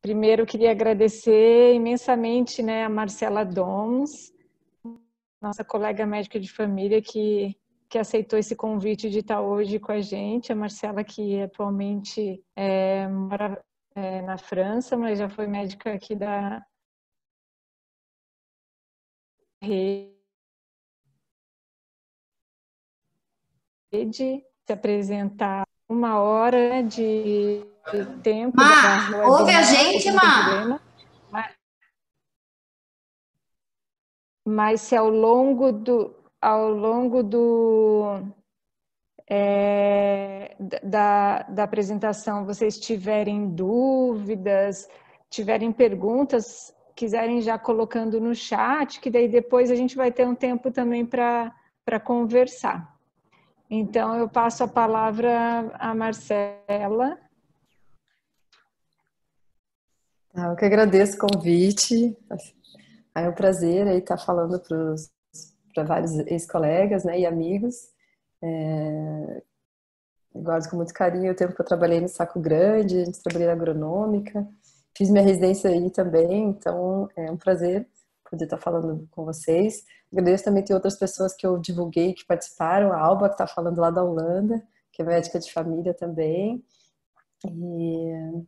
Primeiro, eu queria agradecer imensamente, né, a Marcela Doms, nossa colega médica de família, que aceitou esse convite de estar hoje com a gente. A Marcela, que atualmente mora na França, mas já foi médica aqui da rede, se apresentar 1 hora de tempo da Ouve a webinar, gente, não tem Má? problema. Mas se ao longo da apresentação vocês tiverem dúvidas, tiverem perguntas, quiserem já colocando no chat, que daí depois a gente vai ter um tempo também para conversar. Então, eu passo a palavra à Marcela. Eu que agradeço o convite. É um prazer aí estar falando para vários ex-colegas, né, e amigos. Guardo com muito carinho o tempo que eu trabalhei no Saco Grande, antes trabalhei na agronômica, fiz minha residência aí também, então é um prazer poder estar falando com vocês. Agradeço também ter outras pessoas que eu divulguei, que participaram, a Alba, que está falando lá da Holanda, que é médica de família também. E,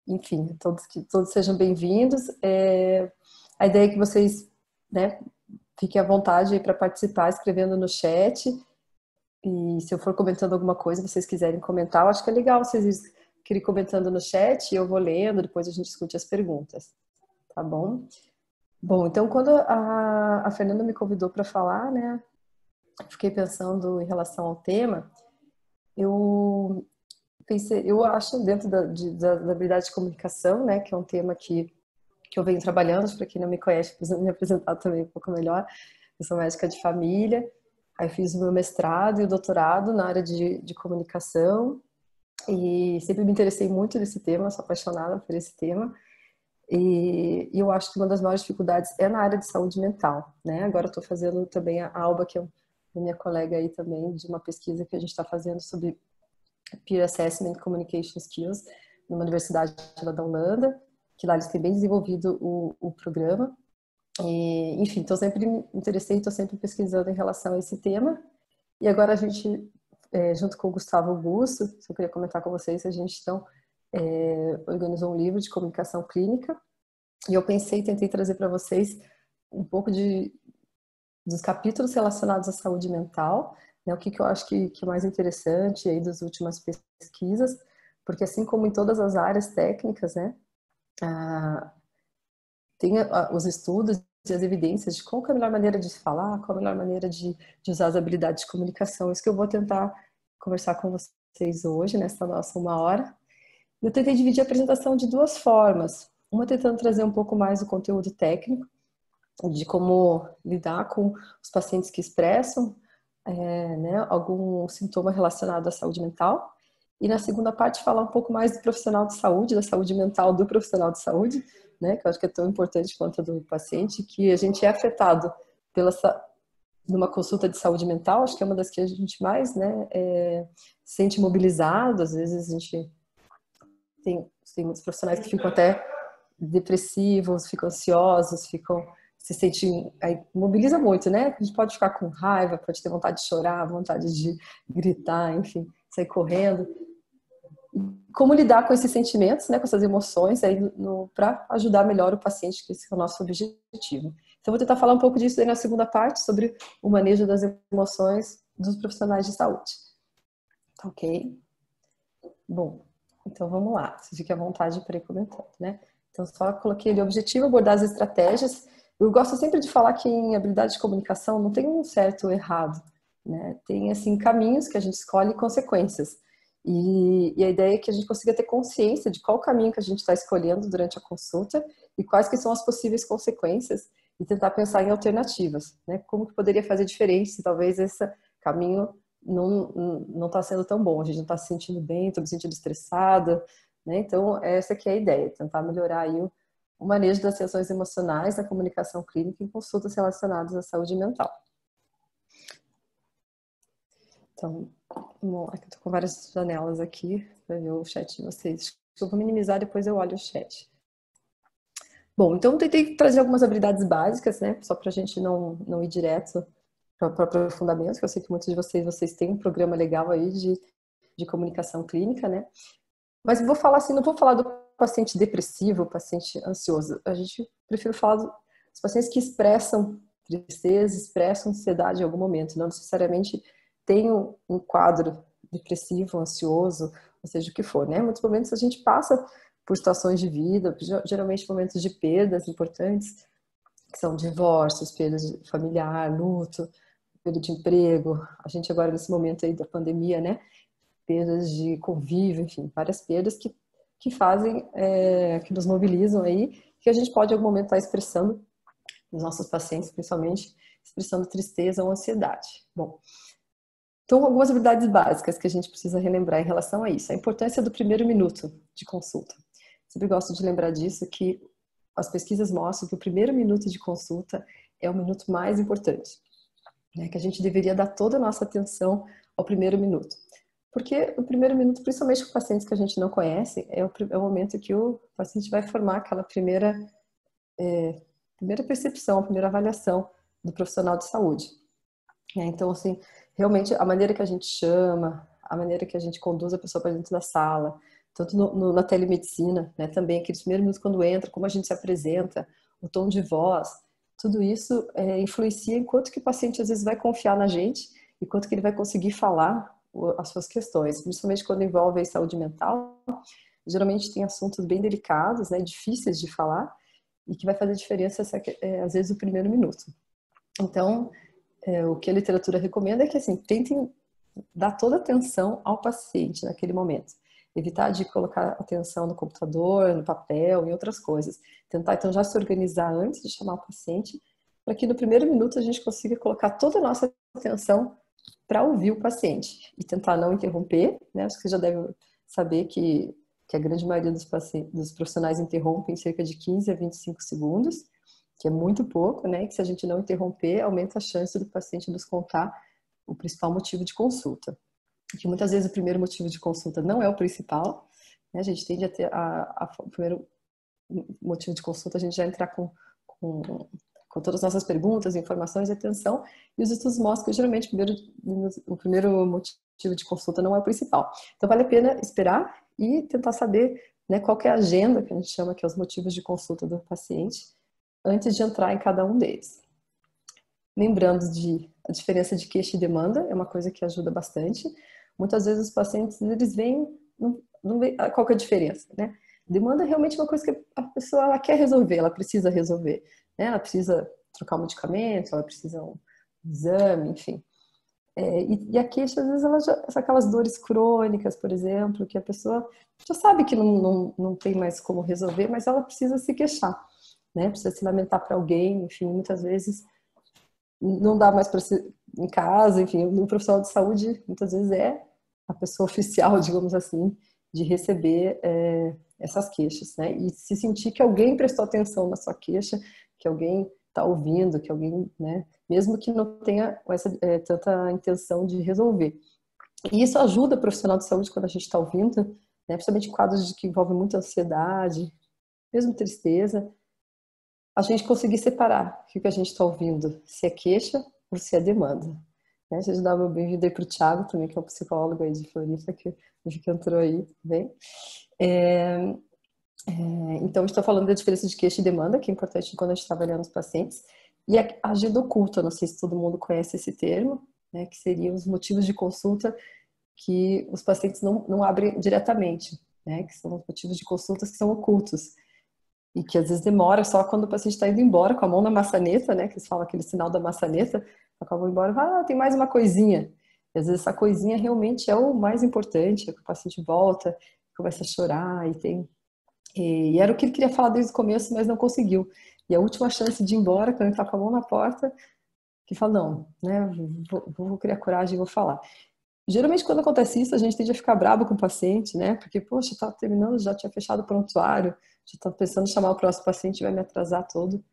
enfim, que todos sejam bem-vindos. A ideia é que vocês, né, fiquem à vontade aí para participar, escrevendo no chat. E se eu for comentando alguma coisa, vocês quiserem comentar, eu acho que é legal vocês irem comentando no chat e eu vou lendo, depois a gente discute as perguntas, tá bom? Bom, então quando a Fernanda me convidou para falar, né, fiquei pensando em relação ao tema, eu pensei, eu acho dentro da habilidade de comunicação, né, que é um tema que eu venho trabalhando, para quem não me conhece, preciso me apresentar também um pouco melhor. Eu sou médica de família, aí fiz o meu mestrado e o doutorado na área de comunicação e sempre me interessei muito nesse tema, sou apaixonada por esse tema. E eu acho que uma das maiores dificuldades é na área de saúde mental, né? Agora eu estou fazendo também a Alba, que é minha colega aí também, de uma pesquisa que a gente está fazendo sobre Peer Assessment Communication Skills, numa universidade lá da Holanda, que lá eles têm bem desenvolvido o programa. E, enfim, estou sempre me interessei, estou sempre pesquisando em relação a esse tema. E agora a gente, junto com o Gustavo Augusto, se eu queria comentar com vocês, a gente então organizou um livro de comunicação clínica. E eu tentei trazer para vocês um pouco dos capítulos relacionados à saúde mental, né, o que eu acho que é mais interessante aí das últimas pesquisas, porque assim como em todas as áreas técnicas, né, tem os estudos e as evidências de qual é a melhor maneira de falar, qual a melhor maneira de usar as habilidades de comunicação. Isso que eu vou tentar conversar com vocês hoje, nessa nossa 1 hora. Eu tentei dividir a apresentação de duas formas. Uma tentando trazer um pouco mais o conteúdo técnico, de como lidar com os pacientes que expressam né, algum sintoma relacionado à saúde mental. E na segunda parte falar um pouco mais do profissional de saúde, da saúde mental do profissional de saúde, né, que eu acho que é tão importante quanto a do paciente, que a gente é afetado numa consulta de saúde mental, acho que é uma das que a gente mais, né, se sente mobilizado, às vezes a gente tem muitos profissionais que ficam até depressivos, ficam ansiosos, se sentem, aí mobiliza muito, né? A gente pode ficar com raiva, pode ter vontade de chorar, vontade de gritar, enfim, sair correndo. Como lidar com esses sentimentos, né, com essas emoções aí para ajudar melhor o paciente, que esse é o nosso objetivo. Então, vou tentar falar um pouco disso aí na segunda parte, sobre o manejo das emoções dos profissionais de saúde. Ok? Bom, então vamos lá. Você fique à vontade para ir comentando, né? Então, só coloquei ali o objetivo, abordar as estratégias. Eu gosto sempre de falar que em habilidade de comunicação não tem um certo ou errado, né? Tem, assim, caminhos que a gente escolhe e consequências. E a ideia é que a gente consiga ter consciência de qual caminho que a gente está escolhendo durante a consulta e quais que são as possíveis consequências e tentar pensar em alternativas, né? Como que poderia fazer diferente se talvez esse caminho não está sendo tão bom, a gente não está se sentindo bem, estou me sentindo estressada, né? Então, essa que é a ideia, tentar melhorar aí o manejo das reações emocionais na comunicação clínica em consultas relacionadas à saúde mental. Então, vamos lá, que eu tô com várias janelas aqui para ver o chat de vocês. que eu vou minimizar, depois eu olho o chat. Bom, então eu tentei trazer algumas habilidades básicas, né? Só para a gente não ir direto para aprofundamento, que eu sei que muitos de vocês têm um programa legal aí de comunicação clínica, né? Mas vou falar assim, não vou falar do paciente depressivo, paciente ansioso. A gente prefiro falar dos pacientes que expressam tristeza, expressam ansiedade em algum momento, não necessariamente tem um quadro depressivo, ansioso, ou seja, o que for, né? Muitos momentos a gente passa por situações de vida, geralmente momentos de perdas importantes, que são divórcios, perdas familiar, luto, perda de emprego. A gente agora nesse momento aí da pandemia, né? Perdas de convívio, enfim, várias perdas que fazem, que nos mobilizam aí, que a gente pode em algum momento estar expressando, os nossos pacientes principalmente, expressando tristeza ou ansiedade. Bom, então algumas habilidades básicas que a gente precisa relembrar em relação a isso. A importância do primeiro minuto de consulta. Sempre gosto de lembrar disso, que as pesquisas mostram que o primeiro minuto de consulta é o minuto mais importante, né? Que a gente deveria dar toda a nossa atenção ao primeiro minuto. Porque o primeiro minuto, principalmente com pacientes que a gente não conhece, é o momento que o paciente vai formar aquela primeira percepção, a primeira avaliação do profissional de saúde. Então, assim, realmente a maneira que a gente chama, a maneira que a gente conduz a pessoa para dentro da sala, tanto na telemedicina, né, também aqueles primeiros minutos quando entra, como a gente se apresenta, o tom de voz, tudo isso influencia em quanto que o paciente às vezes vai confiar na gente e quanto que ele vai conseguir falar as suas questões, principalmente quando envolve a saúde mental. Geralmente tem assuntos bem delicados, né, difíceis de falar, e que vai fazer diferença, às vezes, o primeiro minuto. Então, o que a literatura recomenda é que, assim, tentem dar toda a atenção ao paciente naquele momento. Evitar de colocar atenção no computador, no papel, em outras coisas. Tentar, então, já se organizar antes de chamar o paciente, para que no primeiro minuto a gente consiga colocar toda a nossa atenção para ouvir o paciente e tentar não interromper, né? Acho que você já deve saber que a grande maioria dos profissionais interrompem em cerca de 15 a 25 segundos, que é muito pouco, né? Que se a gente não interromper, aumenta a chance do paciente nos contar o principal motivo de consulta. Que muitas vezes o primeiro motivo de consulta não é o principal, né? A gente tende a ter o primeiro motivo de consulta, a gente já entrar com todas as nossas perguntas, informações e atenção, e os estudos mostram que geralmente o primeiro motivo de consulta não é o principal. Então vale a pena esperar e tentar saber, né, qual que é a agenda, que a gente chama que é os motivos de consulta do paciente, antes de entrar em cada um deles. Lembrando a diferença de queixa e demanda, é uma coisa que ajuda bastante. Muitas vezes os pacientes, eles veem, não vê qual que é a diferença, né? Demanda é realmente uma coisa que a pessoa ela quer resolver, ela precisa resolver, né? Ela precisa trocar um medicamento, ela precisa um exame, enfim. E a queixa, às vezes, são aquelas dores crônicas, por exemplo, que a pessoa já sabe que não tem mais como resolver, mas ela precisa se queixar, né? Precisa se lamentar para alguém, enfim, muitas vezes não dá mais para ser em casa, enfim, o profissional de saúde muitas vezes é a pessoa oficial, digamos assim, de receber essas queixas, né? E se sentir que alguém prestou atenção na sua queixa, que alguém está ouvindo, que alguém, né? Mesmo que não tenha tanta intenção de resolver. E isso ajuda o profissional de saúde quando a gente está ouvindo, né? Principalmente em quadros que envolvem muita ansiedade, mesmo tristeza, a gente conseguir separar o que a gente está ouvindo, se é queixa ou se é demanda. Né? A gente dá uma bem-vinda aí para o Thiago também, que é um psicólogo aí de Floripa, que entrou aí também. Então, estou falando da diferença de queixa e demanda, que é importante quando a gente está avaliando os pacientes. E a agenda oculta, não sei se todo mundo conhece esse termo, né, que seriam os motivos de consulta que os pacientes não abrem diretamente, né, que são os motivos de consultas que são ocultos. E que às vezes demora só quando o paciente está indo embora com a mão na maçaneta, né? Que eles falam aquele sinal da maçaneta, acabou embora, tem mais uma coisinha. E às vezes essa coisinha realmente é o mais importante, é que o paciente volta, começa a chorar e era o que ele queria falar desde o começo, mas não conseguiu. E a última chance de ir embora, quando ele está com a mão na porta, que fala, não, né? Vou criar coragem e vou falar. Geralmente, quando acontece isso, a gente tende a ficar bravo com o paciente, né? Porque, poxa, estava terminando, já tinha fechado o prontuário, já estava pensando em chamar o próximo paciente, vai me atrasar todo.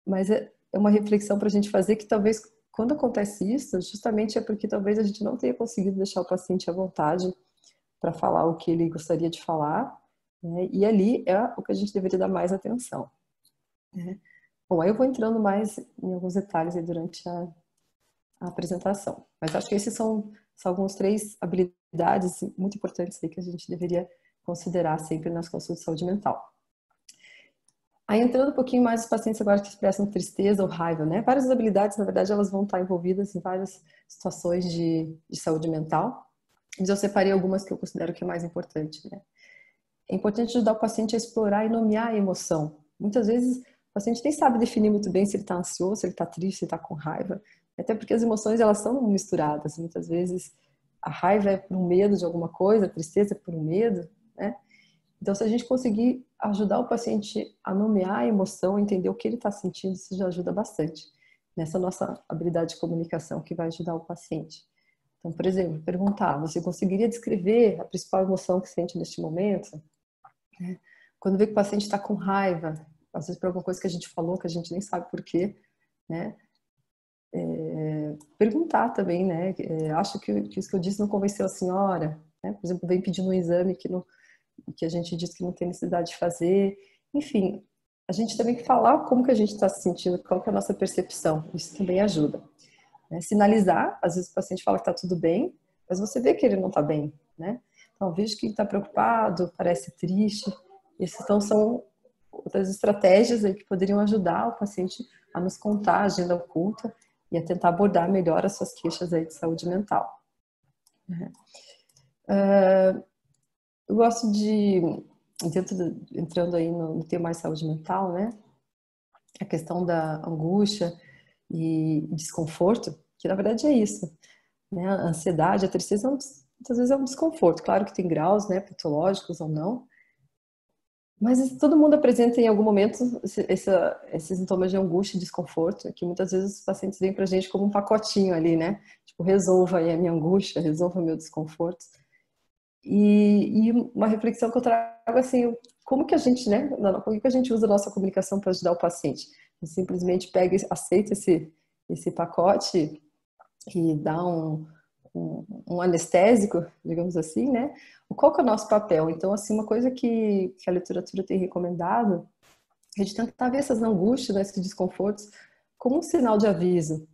Mas é uma reflexão para a gente fazer que talvez, quando acontece isso, justamente é porque talvez a gente não tenha conseguido deixar o paciente à vontade para falar o que ele gostaria de falar, né? E ali é o que a gente deveria dar mais atenção, né? Bom, aí eu vou entrando mais em alguns detalhes aí durante a apresentação. Mas acho que esses são alguns 3 habilidades muito importantes aí que a gente deveria considerar sempre nas consultas de saúde mental. Aí entrando um pouquinho mais os pacientes agora que expressam tristeza ou raiva, né? Várias habilidades, na verdade, elas vão estar envolvidas em várias situações de saúde mental. Mas eu separei algumas que eu considero que é mais importante, né? É importante ajudar o paciente a explorar e nomear a emoção. Muitas vezes o paciente nem sabe definir muito bem se ele está ansioso, se ele está triste, se ele está com raiva. Até porque as emoções, elas são misturadas. Muitas vezes a raiva é por um medo de alguma coisa, a tristeza é por um medo, né? Então, se a gente conseguir ajudar o paciente a nomear a emoção, entender o que ele está sentindo, isso já ajuda bastante nessa nossa habilidade de comunicação que vai ajudar o paciente. Então, por exemplo, perguntar: você conseguiria descrever a principal emoção que sente neste momento? Quando vê que o paciente está com raiva, às vezes por alguma coisa que a gente falou, que a gente nem sabe por quê, né? Perguntar também, né? Acho que isso que eu disse não convenceu a senhora, né? Por exemplo, vem pedindo um exame que a gente diz que não tem necessidade de fazer. Enfim, a gente também tem que falar como que a gente está se sentindo, qual que é a nossa percepção. Isso também ajuda, né? Sinalizar, às vezes o paciente fala que está tudo bem, mas você vê que ele não está bem, né? Então, vejo que ele está preocupado, parece triste. Então, são outras estratégias aí que poderiam ajudar o paciente a nos contar a agenda oculta e a tentar abordar melhor as suas queixas aí de saúde mental. Eu gosto de, entrando aí no tema mais saúde mental, né? A questão da angústia e desconforto, que na verdade é isso, né? A ansiedade, a tristeza, muitas vezes é um desconforto. Claro que tem graus, né, patológicos ou não, mas todo mundo apresenta em algum momento esses sintomas de angústia e desconforto, que muitas vezes os pacientes vêm pra gente como um pacotinho ali, né? Tipo, resolva aí a minha angústia, resolva o meu desconforto. E uma reflexão que eu trago assim, como que a gente, né? Como que a gente usa a nossa comunicação para ajudar o paciente? A gente simplesmente pega, aceita esse pacote e dá um anestésico, digamos assim, né? Qual que é o nosso papel? Então, assim, uma coisa que a literatura tem recomendado é de tentar ver essas angústias, né, esses desconfortos, como um sinal de aviso,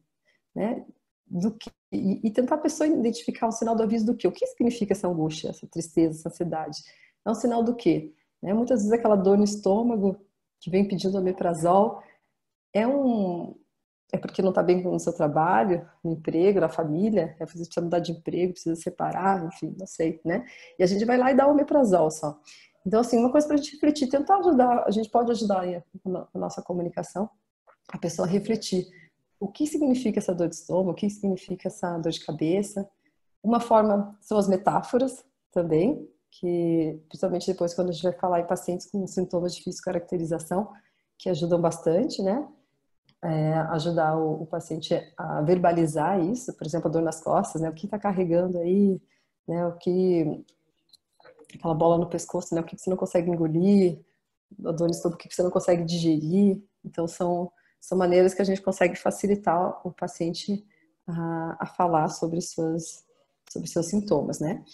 né? E tentar a pessoa identificar um sinal do aviso do quê? O que significa essa angústia, essa tristeza, essa ansiedade? É um sinal do quê? Né? Muitas vezes aquela dor no estômago que vem pedindo omeprazol é porque não está bem no seu trabalho, no emprego, na família, você precisa mudar de emprego, precisa separar, enfim, não sei, né? E a gente vai lá e dá omeprazol só. Então, assim, uma coisa para a gente refletir, tentar ajudar, a gente pode ajudar aí na nossa comunicação, a pessoa a refletir o que significa essa dor de estômago, o que significa essa dor de cabeça. Uma forma são as metáforas também, que principalmente depois quando a gente vai falar em pacientes com sintomas de difícil caracterização, que ajudam bastante, né? Ajudar o paciente a verbalizar isso, por exemplo, a dor nas costas, né? O que está carregando aí, né? Aquela bola no pescoço, né? O que você não consegue engolir, a dor no estômago, o que você não consegue digerir. Então, são maneiras que a gente consegue facilitar o paciente a falar sobre seus sintomas, né?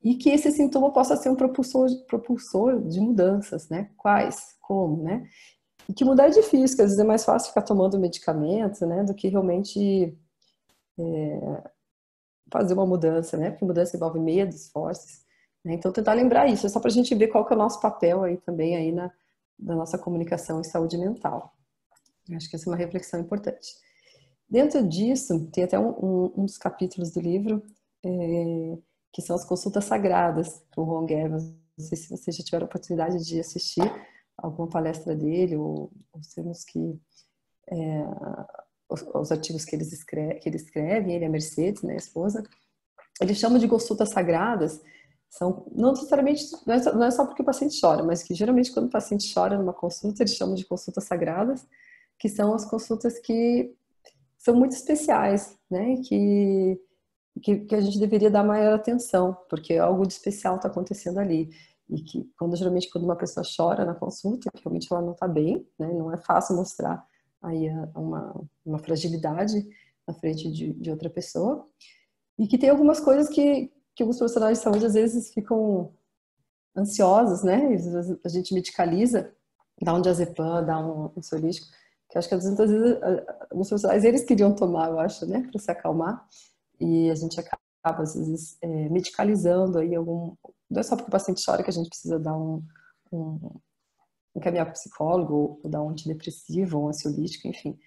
E que esse sintoma possa ser um propulsor de mudanças, né? Quais? Como, né? E que mudar é difícil, que às vezes é mais fácil ficar tomando medicamento, né? Do que realmente fazer uma mudança, né? Porque mudança envolve medo, esforços, né? Então, tentar lembrar isso, é só para a gente ver qual que é o nosso papel aí também aí da nossa comunicação em saúde mental. Acho que essa é uma reflexão importante. Dentro disso, tem até um dos capítulos do livro que são as consultas sagradas do Ron Evans. Não sei se vocês já tiveram a oportunidade de assistir alguma palestra dele ou os termos que os artigos que ele escreve, ele e a Mercedes, né, a esposa, eles chamam de consultas sagradas, são não necessariamente, não é só porque o paciente chora, mas que geralmente quando o paciente chora numa consulta, eles chamam de consultas sagradas, que são as consultas que são muito especiais, né, que a gente deveria dar maior atenção, porque algo de especial está acontecendo ali. E que geralmente quando uma pessoa chora na consulta, que realmente ela não está bem, né, não é fácil mostrar aí uma fragilidade na frente de outra pessoa, e que tem algumas coisas que alguns profissionais de saúde às vezes ficam ansiosas, né? A gente medicaliza, dá um diazepam, dá um ansiolítico, que acho que às vezes alguns profissionais eles queriam tomar, eu acho, né, para se acalmar, e a gente acaba às vezes medicalizando aí algum, não é só porque o paciente chora que a gente precisa dar um encaminhar para o psicólogo ou dar um antidepressivo, um ansiolítico, enfim,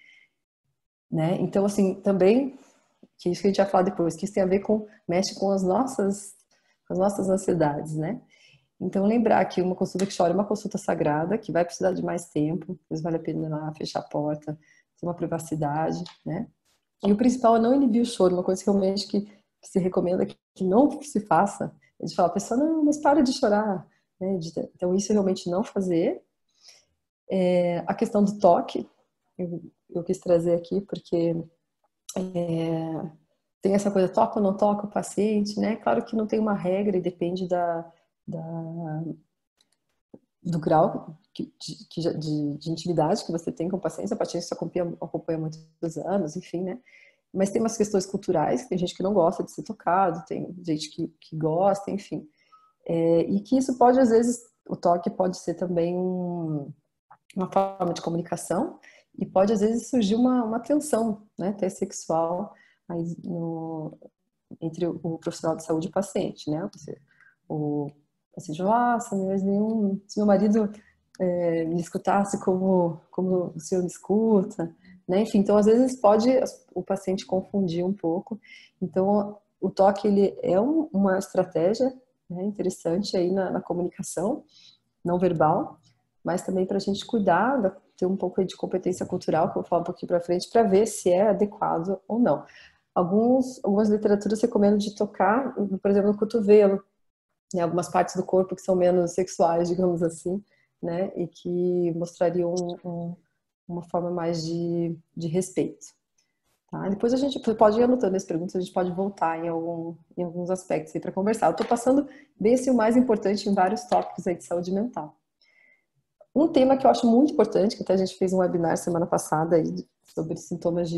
né? Então assim, também que isso que a gente vai falar depois, que isso tem a ver com mexe com as nossas ansiedades, né? Então, lembrar que uma consulta que chora é uma consulta sagrada, que vai precisar de mais tempo, às vezes vale a pena ir lá, fechar a porta, ter uma privacidade, né? E o principal é não inibir o choro, uma coisa que realmente que se recomenda que não se faça, é de falar, a pessoa, não, mas para de chorar, né? Então, isso realmente não fazer. A questão do toque, eu quis trazer aqui, porque tem essa coisa, toca ou não toca o paciente, né? Claro que não tem uma regra e depende da do grau de intimidade que você tem com o paciente, a paciente se acompanha muitos anos, enfim, né? Mas tem umas questões culturais, tem gente que não gosta de ser tocado, tem gente que gosta, enfim. E que isso pode, às vezes, o toque pode ser também uma forma de comunicação e pode, às vezes, surgir uma tensão, né, até sexual aí entre o profissional de saúde e o paciente, né? O paciente fala, nossa, mas se meu marido me escutasse como o senhor me escuta, né? Enfim, então às vezes pode o paciente confundir um pouco. Então o toque ele é uma estratégia, né, interessante aí na comunicação não verbal, mas também para a gente cuidar, ter um pouco de competência cultural, que eu vou falar um pouquinho para frente, para ver se é adequado ou não. Algumas literaturas recomendam de tocar, por exemplo, no cotovelo, né, algumas partes do corpo que são menos sexuais, digamos assim, né, e que mostrariam uma forma mais de respeito. Tá? Depois a gente pode ir anotando as perguntas, a gente pode voltar em alguns aspectos aí para conversar. Eu estou passando desse o mais importante em vários tópicos aí de saúde mental. Um tema que eu acho muito importante, que até a gente fez um webinar semana passada aí, sobre sintomas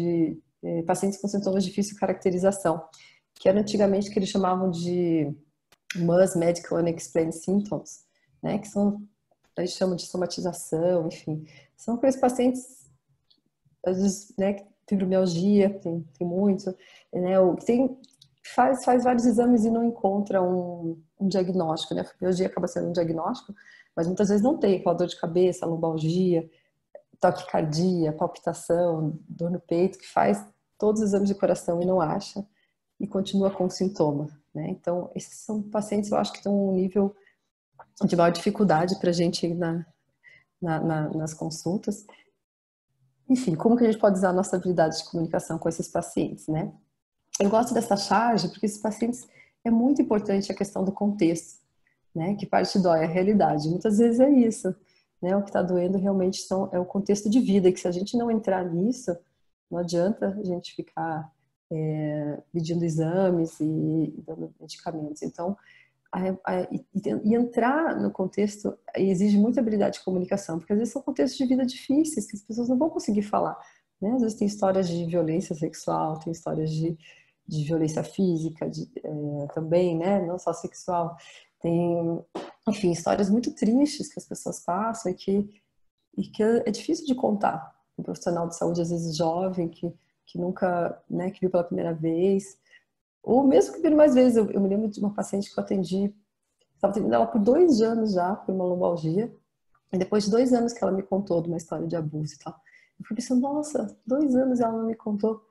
pacientes com sintomas de difícil caracterização, que era antigamente que eles chamavam de MUS, Medical Unexplained Symptoms, né, que são, a gente chama de somatização, enfim, são aqueles pacientes, às vezes, né, que fibromialgia, tem muito, né, ou faz vários exames e não encontra um diagnóstico, né, a fibromialgia acaba sendo um diagnóstico, mas muitas vezes não tem, aquela dor de cabeça, lombalgia, taquicardia, palpitação, dor no peito, que faz todos os exames de coração e não acha, e continua com sintoma, né? Então, esses são pacientes, eu acho que estão um nível de maior dificuldade para a gente ir nas consultas. Enfim, como que a gente pode usar a nossa habilidade de comunicação com esses pacientes, né? Eu gosto dessa charge porque esses pacientes é muito importante a questão do contexto, né? Que parte dói, a realidade. Muitas vezes é isso, né? O que está doendo realmente é o contexto de vida, e que se a gente não entrar nisso, não adianta a gente ficar pedindo exames e dando medicamentos. Então, e entrar no contexto exige muita habilidade de comunicação, porque às vezes são contextos de vida difíceis que as pessoas não vão conseguir falar, né? Às vezes tem histórias de violência sexual, tem histórias de violência física também, né? Não só sexual. Tem, enfim, histórias muito tristes que as pessoas passam e que é difícil de contar. Um profissional de saúde, às vezes jovem, que nunca, né, que viu pela primeira vez, ou mesmo que viu mais vezes. Eu me lembro de uma paciente que eu atendi, estava atendendo ela por 2 anos já, por uma lombalgia, e depois de 2 anos que ela me contou de uma história de abuso e tal, eu fiquei pensando, nossa, 2 anos ela não me contou.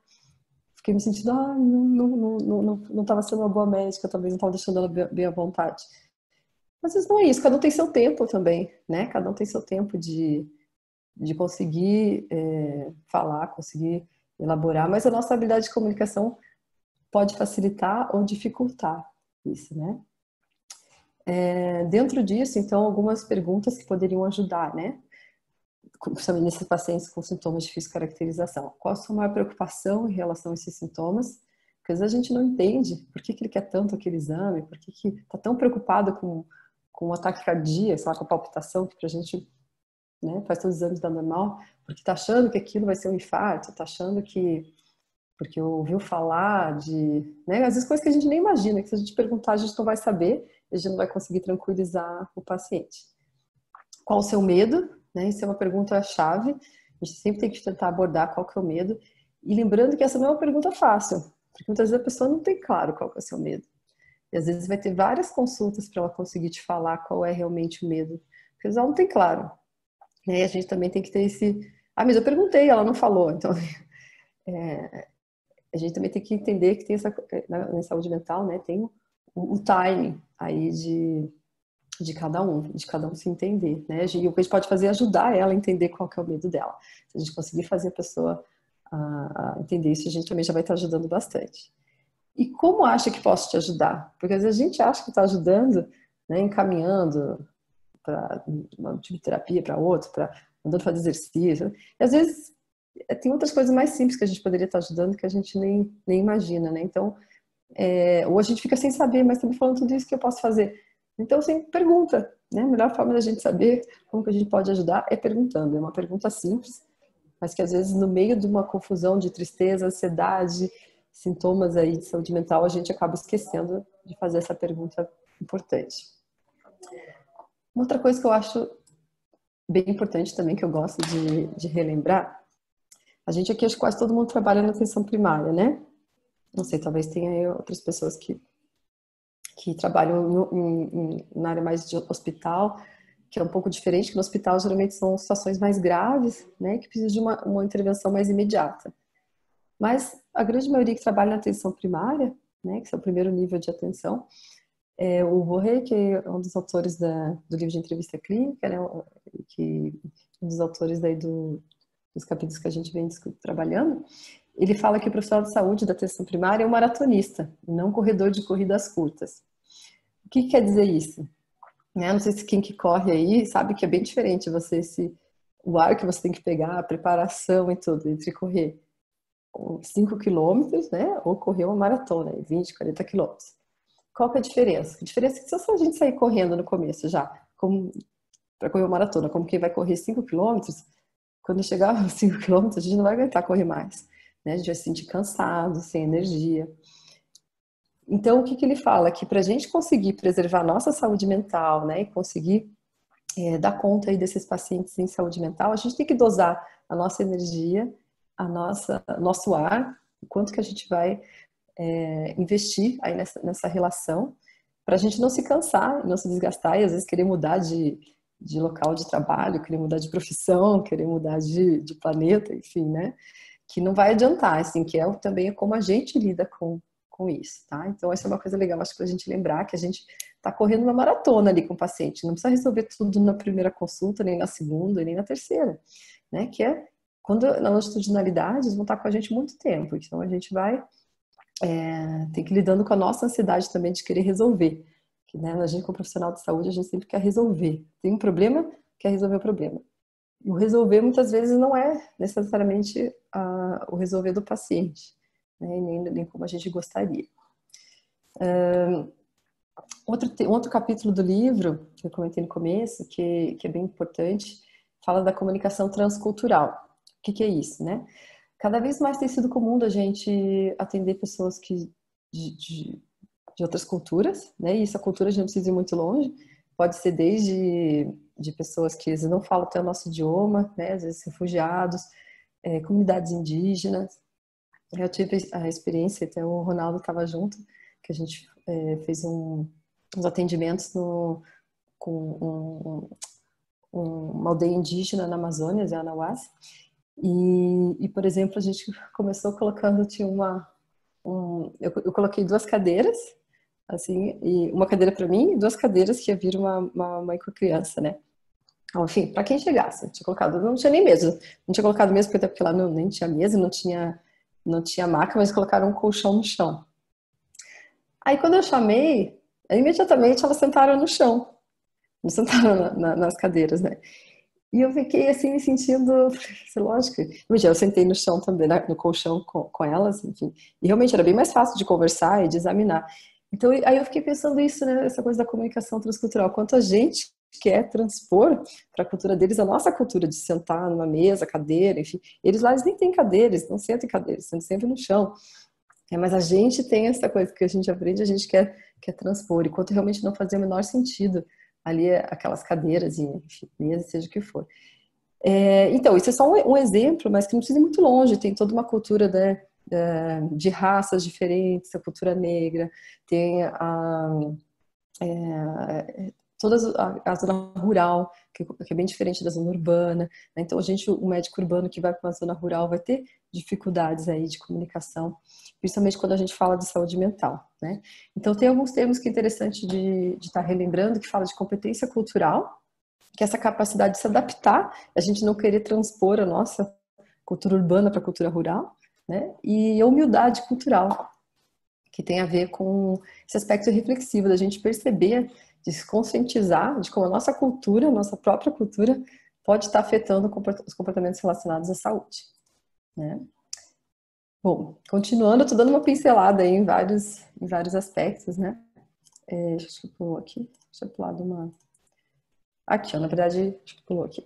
Fiquei me sentindo, não estava sendo uma boa médica, talvez não estava deixando ela bem à vontade. Mas isso não é isso, cada um tem seu tempo também, né? Cada um tem seu tempo de conseguir falar, conseguir elaborar, mas a nossa habilidade de comunicação pode facilitar ou dificultar isso, né? Dentro disso, então, algumas perguntas que poderiam ajudar, né? Principalmente nesses pacientes com sintomas de difícil caracterização. Qual a sua maior preocupação em relação a esses sintomas? Porque às vezes a gente não entende por que ele quer tanto aquele exame, por que está tão preocupado com um ataque cardíaco, sei lá, com a palpitação, que pra gente, né, faz todos os exames da normal, porque está achando que aquilo vai ser um infarto, está achando que porque ouviu falar de, né, às vezes coisas que a gente nem imagina, que se a gente perguntar a gente não vai saber, a gente não vai conseguir tranquilizar o paciente. Qual o seu medo? Né? Isso é uma pergunta-chave. A gente sempre tem que tentar abordar qual que é o medo. E lembrando que essa não é uma pergunta fácil, porque muitas vezes a pessoa não tem claro qual que é o seu medo. E às vezes vai ter várias consultas para ela conseguir te falar qual é realmente o medo. Porque ela não tem claro. Né? E a gente também tem que ter esse... Ah, mas eu perguntei, ela não falou. Então, a gente também tem que entender que tem essa... Na saúde mental, né? Tem o timing aí de cada um se entender, né? E o que a gente pode fazer é ajudar ela a entender qual que é o medo dela. Se a gente conseguir fazer a pessoa a entender isso, a gente também já vai estar ajudando bastante. E como acha que posso te ajudar? Porque às vezes a gente acha que está ajudando, né, encaminhando para uma tipo de terapia para outro, para mandando fazer exercício. E às vezes tem outras coisas mais simples que a gente poderia estar ajudando que a gente nem imagina, né? Então, ou a gente fica sem saber, mas também falando tudo isso que eu posso fazer. Então, assim, pergunta, né? A melhor forma da gente saber como que a gente pode ajudar é perguntando. É uma pergunta simples, mas que às vezes no meio de uma confusão de tristeza, ansiedade, sintomas aí de saúde mental, a gente acaba esquecendo de fazer essa pergunta importante. Uma outra coisa que eu acho bem importante também, que eu gosto de relembrar, a gente aqui, acho que quase todo mundo trabalha na atenção primária, né? Não sei, talvez tenha aí outras pessoas que trabalham na área mais de hospital, que é um pouco diferente, que no hospital geralmente são situações mais graves, né, que precisam de uma intervenção mais imediata. Mas a grande maioria que trabalha na atenção primária, né, que é o primeiro nível de atenção, o Rohé, que é um dos autores do livro de entrevista clínica, né, que um dos autores daí dos capítulos que a gente vem trabalhando, ele fala que o profissional de saúde da atenção primária é um maratonista, e não um corredor de corridas curtas. O que quer dizer isso? Não sei se quem que corre aí sabe que é bem diferente o ar que você tem que pegar, a preparação e tudo, entre correr 5 quilômetros, né, ou correr uma maratona, 20, 40 quilômetros. Qual que é a diferença? A diferença é que se a gente sair correndo no começo já, para correr uma maratona, como quem vai correr 5 quilômetros, quando chegar aos 5 quilômetros, a gente não vai aguentar correr mais. Né? A gente vai se sentir cansado, sem energia. Então, o que ele fala? Que para a gente conseguir preservar a nossa saúde mental, né, e conseguir dar conta aí desses pacientes em saúde mental, a gente tem que dosar a nossa energia, nosso ar, o quanto que a gente vai investir aí nessa relação, para a gente não se cansar, não se desgastar e às vezes querer mudar de local de trabalho, querer mudar de profissão, querer mudar de planeta, enfim, né? Que não vai adiantar, assim, que também é como a gente lida com isso, tá? Então, essa é uma coisa legal, acho que pra gente lembrar que a gente tá correndo uma maratona ali com o paciente, não precisa resolver tudo na primeira consulta, nem na segunda, nem na terceira, né? Que é quando na longitudinalidade eles vão estar com a gente muito tempo, então a gente vai ter que ir lidando com a nossa ansiedade também de querer resolver, que, né, a gente como profissional de saúde, a gente sempre quer resolver, tem um problema, quer resolver o problema. E o resolver muitas vezes não é necessariamente o resolver do paciente, né? nem como a gente gostaria. Outro capítulo do livro, que eu comentei no começo, que é bem importante, fala da comunicação transcultural. O que é isso, né? Cada vez mais tem sido comum da gente atender pessoas de outras culturas, né? E essa cultura a gente não precisa ir muito longe. Pode ser desde de pessoas que às vezes não falam até o nosso idioma, né? Às vezes refugiados, comunidades indígenas. Eu tive a experiência, até o Ronaldo estava junto, que a gente fez uns atendimentos com uma aldeia indígena na Amazônia, a Anauás. E, por exemplo, a gente começou colocando, eu coloquei 2 cadeiras, assim, e uma cadeira para mim e 2 cadeiras que ia vir uma mãe com a criança, né? Então, enfim, para quem chegasse, eu tinha colocado, não tinha nem mesa, não tinha colocado mesa, até porque lá nem tinha mesa, não tinha maca, mas colocaram um colchão no chão. Aí quando eu chamei, imediatamente elas sentaram no chão, não sentaram nas cadeiras, né? E eu fiquei assim me sentindo, lógico, eu sentei no chão também, no colchão com elas, enfim, e realmente era bem mais fácil de conversar e de examinar. Então, aí eu fiquei pensando isso, né, essa coisa da comunicação transcultural, quanto a gente quer transpor para a cultura deles a nossa cultura de sentar numa mesa, cadeira, enfim, eles lá eles nem têm cadeira, eles não sentam em cadeira, eles sentam sempre no chão. Mas a gente tem essa coisa que a gente aprende, a gente quer quer transpor, enquanto realmente não fazia o menor sentido ali aquelas cadeiras e enfim, mesa, seja o que for. Então, isso é só um exemplo, mas que não precisa ir muito longe, tem toda uma cultura, né, de raças diferentes, a cultura negra, tem toda a zona rural, que é bem diferente da zona urbana, né? Então, o médico urbano que vai para uma zona rural vai ter dificuldades aí de comunicação, principalmente quando a gente fala de saúde mental, né? Então, tem alguns termos que é interessante de estar relembrando, que fala de competência cultural, que é essa capacidade de se adaptar, a gente não querer transpor a nossa cultura urbana para a cultura rural, né? E a humildade cultural, que tem a ver com esse aspecto reflexivo da gente perceber, de se conscientizar de como a nossa cultura, a nossa própria cultura, pode estar afetando os comportamentos relacionados à saúde, né? Bom, continuando, estou dando uma pincelada aí em vários aspectos, né? Deixa eu pular aqui, deixa eu pular de uma... Aqui, ó, na verdade, acho que pulou aqui.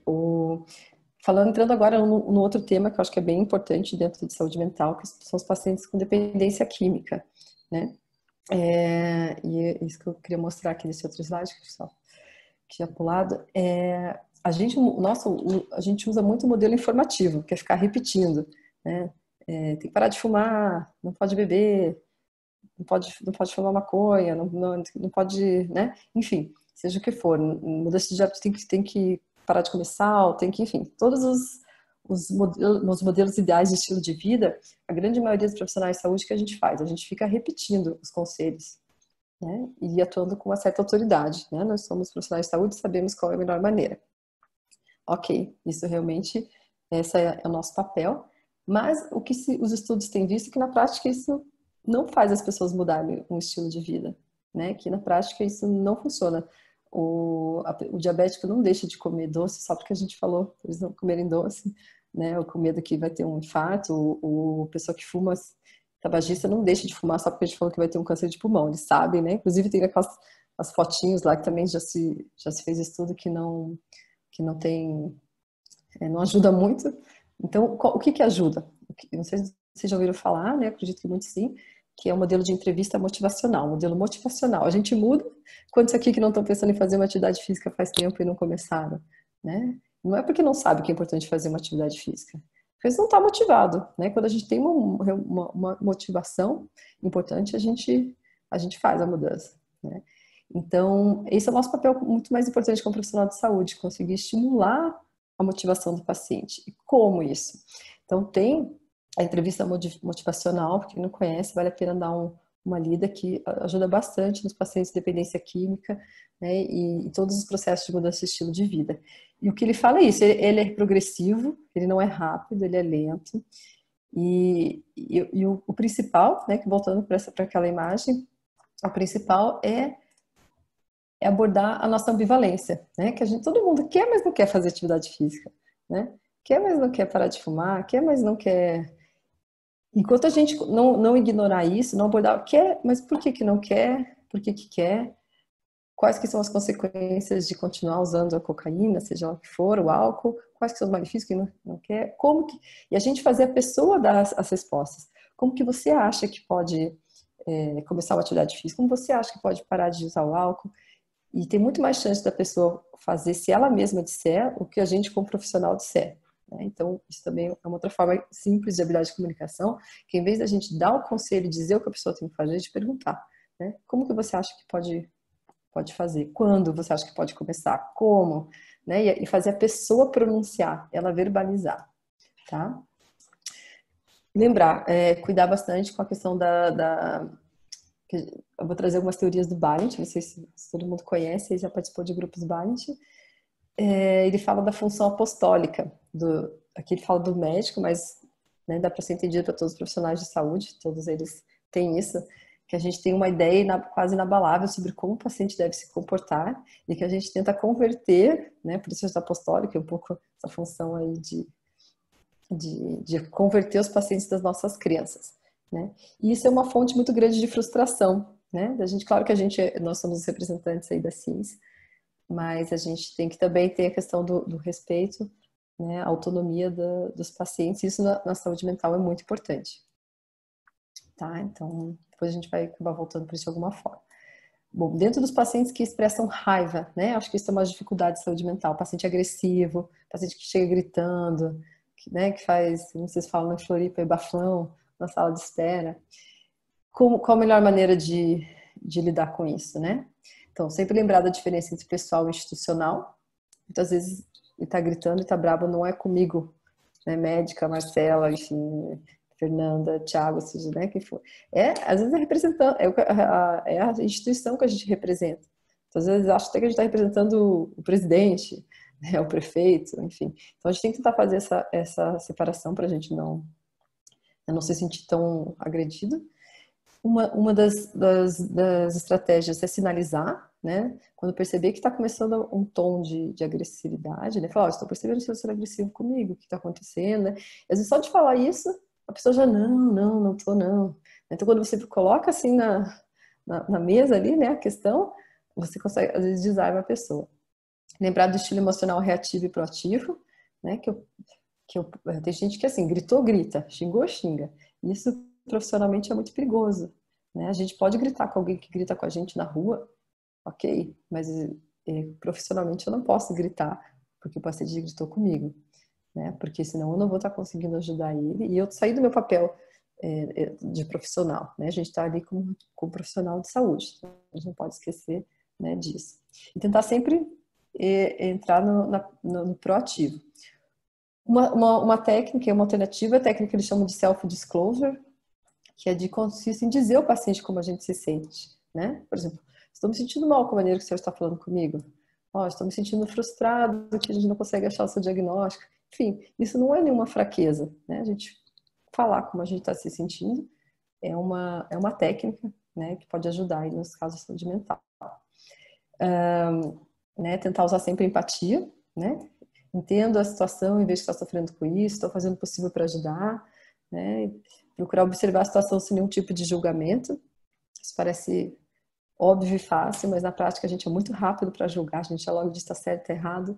Entrando agora no outro tema que eu acho que é bem importante dentro de saúde mental, que são os pacientes com dependência química, né? E é isso que eu queria mostrar aqui nesse outro slide, que só tinha pulado. A gente usa muito o modelo informativo, que é ficar repetindo, né? Tem que parar de fumar, não pode beber, não pode fumar maconha, não pode, né? Enfim, seja o que for, mudança de hábito tem que parar de comer sal, tem que, enfim, todos os modelos ideais de estilo de vida, a grande maioria dos profissionais de saúde que a gente faz, a gente fica repetindo os conselhos, né? E atuando com uma certa autoridade, né? Nós somos profissionais de saúde, sabemos qual é a melhor maneira. Ok, isso realmente, esse é o nosso papel, mas o que os estudos têm visto é que na prática isso não faz as pessoas mudarem um estilo de vida, né? Que na prática isso não funciona. O diabético não deixa de comer doce só porque a gente falou eles não comerem doce, né? Ou com medo que vai ter um infarto, o pessoa que fuma, tabagista não deixa de fumar só porque a gente falou que vai ter um câncer de pulmão, eles sabem, né? Inclusive tem aquelas as fotinhos lá que também já se fez estudo que não tem, não ajuda muito. Então, o que ajuda? Não sei se vocês já ouviram falar, né? Acredito que muito sim, que é o modelo de entrevista motivacional, modelo motivacional. A gente muda, quantos aqui que não estão pensando em fazer uma atividade física faz tempo e não começaram, né? Não é porque não sabe que é importante fazer uma atividade física, porque eles não estão motivados, né? Quando a gente tem uma motivação importante, a gente faz a mudança, né? Então, esse é o nosso papel muito mais importante como profissional de saúde, conseguir estimular a motivação do paciente. E como isso? Então, tem a entrevista motivacional, para quem não conhece, vale a pena dar uma lida, que ajuda bastante nos pacientes de dependência química, né, e todos os processos de mudança de estilo de vida. E o que ele fala é isso, ele é progressivo, ele não é rápido, ele é lento. E o principal, né, que voltando para aquela imagem, o principal é abordar a nossa ambivalência, né? Que todo mundo quer, mas não quer fazer atividade física, né? Quer, mas não quer parar de fumar, quer, mas não quer. Enquanto a gente não ignorar isso, não abordar, quer, mas por que não quer? Por que quer? Quais que são as consequências de continuar usando a cocaína, seja lá o que for, o álcool? Quais que são os malefícios que não quer? E a gente fazer a pessoa dar as respostas. Como que você acha que pode começar uma atividade física? Como você acha que pode parar de usar o álcool? E tem muito mais chance da pessoa fazer se ela mesma disser o que a gente como profissional disser, né? Então, isso também é uma outra forma simples de habilidade de comunicação, que em vez da gente dar o conselho e dizer o que a pessoa tem que fazer, a gente perguntar, né? Como que você acha que pode fazer? Quando você acha que pode começar? Como? Né? E fazer a pessoa pronunciar, ela verbalizar, tá? Lembrar, cuidar bastante com a questão eu vou trazer algumas teorias do Balint, não sei se todo mundo conhece, ele já participou de grupos Balint. Ele fala da função apostólica, aqui ele fala do médico, mas, né, dá para ser entendido para todos os profissionais de saúde, todos eles têm isso, que a gente tem uma ideia quase inabalável sobre como o paciente deve se comportar e que a gente tenta converter, né, por isso é apostólica, um pouco essa função aí de converter os pacientes das nossas crenças, né? E isso é uma fonte muito grande de frustração, né? Claro que nós somos os representantes aí da ciência, mas a gente tem que também ter a questão do respeito, né? A autonomia dos pacientes, isso na saúde mental é muito importante, tá? Então, depois a gente vai acabar voltando para isso de alguma forma. Bom, dentro dos pacientes que expressam raiva, né? Acho que isso é uma dificuldade de saúde mental. Paciente agressivo, paciente que chega gritando, né? Que faz, como vocês falam em Floripa, bafão na sala de espera. Qual a melhor maneira de lidar com isso, né? Então, sempre lembrar da diferença entre pessoal e institucional. Muitas vezes ele tá gritando e tá bravo, não é comigo, né? Médica, Marcela, enfim, Fernanda, Thiago, seja, né, quem for. Às vezes é representando, é a instituição que a gente representa. Então, às vezes acho até que a gente está representando o presidente, né, o prefeito, enfim. Então a gente tem que tentar fazer essa separação para a gente não se sentir tão agredido. Uma das estratégias é sinalizar, né? Quando perceber que está começando um tom de agressividade, né? Falar, estou percebendo que você está agressivo comigo, o que está acontecendo, né? Às vezes só de falar isso, a pessoa já, não tô, não. Então, quando você coloca assim na mesa ali, né, a questão, você consegue, às vezes, desarma a pessoa. Lembrar do estilo emocional reativo e proativo, né? Tem gente que, assim, gritou, grita, xingou, xinga. Isso profissionalmente é muito perigoso, né? A gente pode gritar com alguém que grita com a gente na rua, ok, mas profissionalmente eu não posso gritar porque o paciente gritou comigo, né? Porque senão eu não vou estar conseguindo ajudar ele e eu sair do meu papel de profissional, né? A gente está ali como profissional de saúde, então a gente não pode esquecer, né, disso. E tentar sempre entrar no proativo. Uma técnica, uma alternativa, a técnica que eles chamam de self-disclosure, que é de consiste em dizer ao paciente como a gente se sente, né? Por exemplo, estou me sentindo mal com a maneira que o senhor está falando comigo. Estou me sentindo frustrado que a gente não consegue achar o seu diagnóstico. Enfim, isso não é nenhuma fraqueza, né? A gente falar como a gente está se sentindo é uma técnica, né, que pode ajudar aí nos casos de saúde mental. Né, tentar usar sempre empatia, né? Entendo a situação, em vez de estar sofrendo com isso, estou fazendo o possível para ajudar, né? Procurar observar a situação sem nenhum tipo de julgamento. Isso parece óbvio e fácil, mas na prática a gente é muito rápido para julgar, a gente já logo diz está certo, está errado,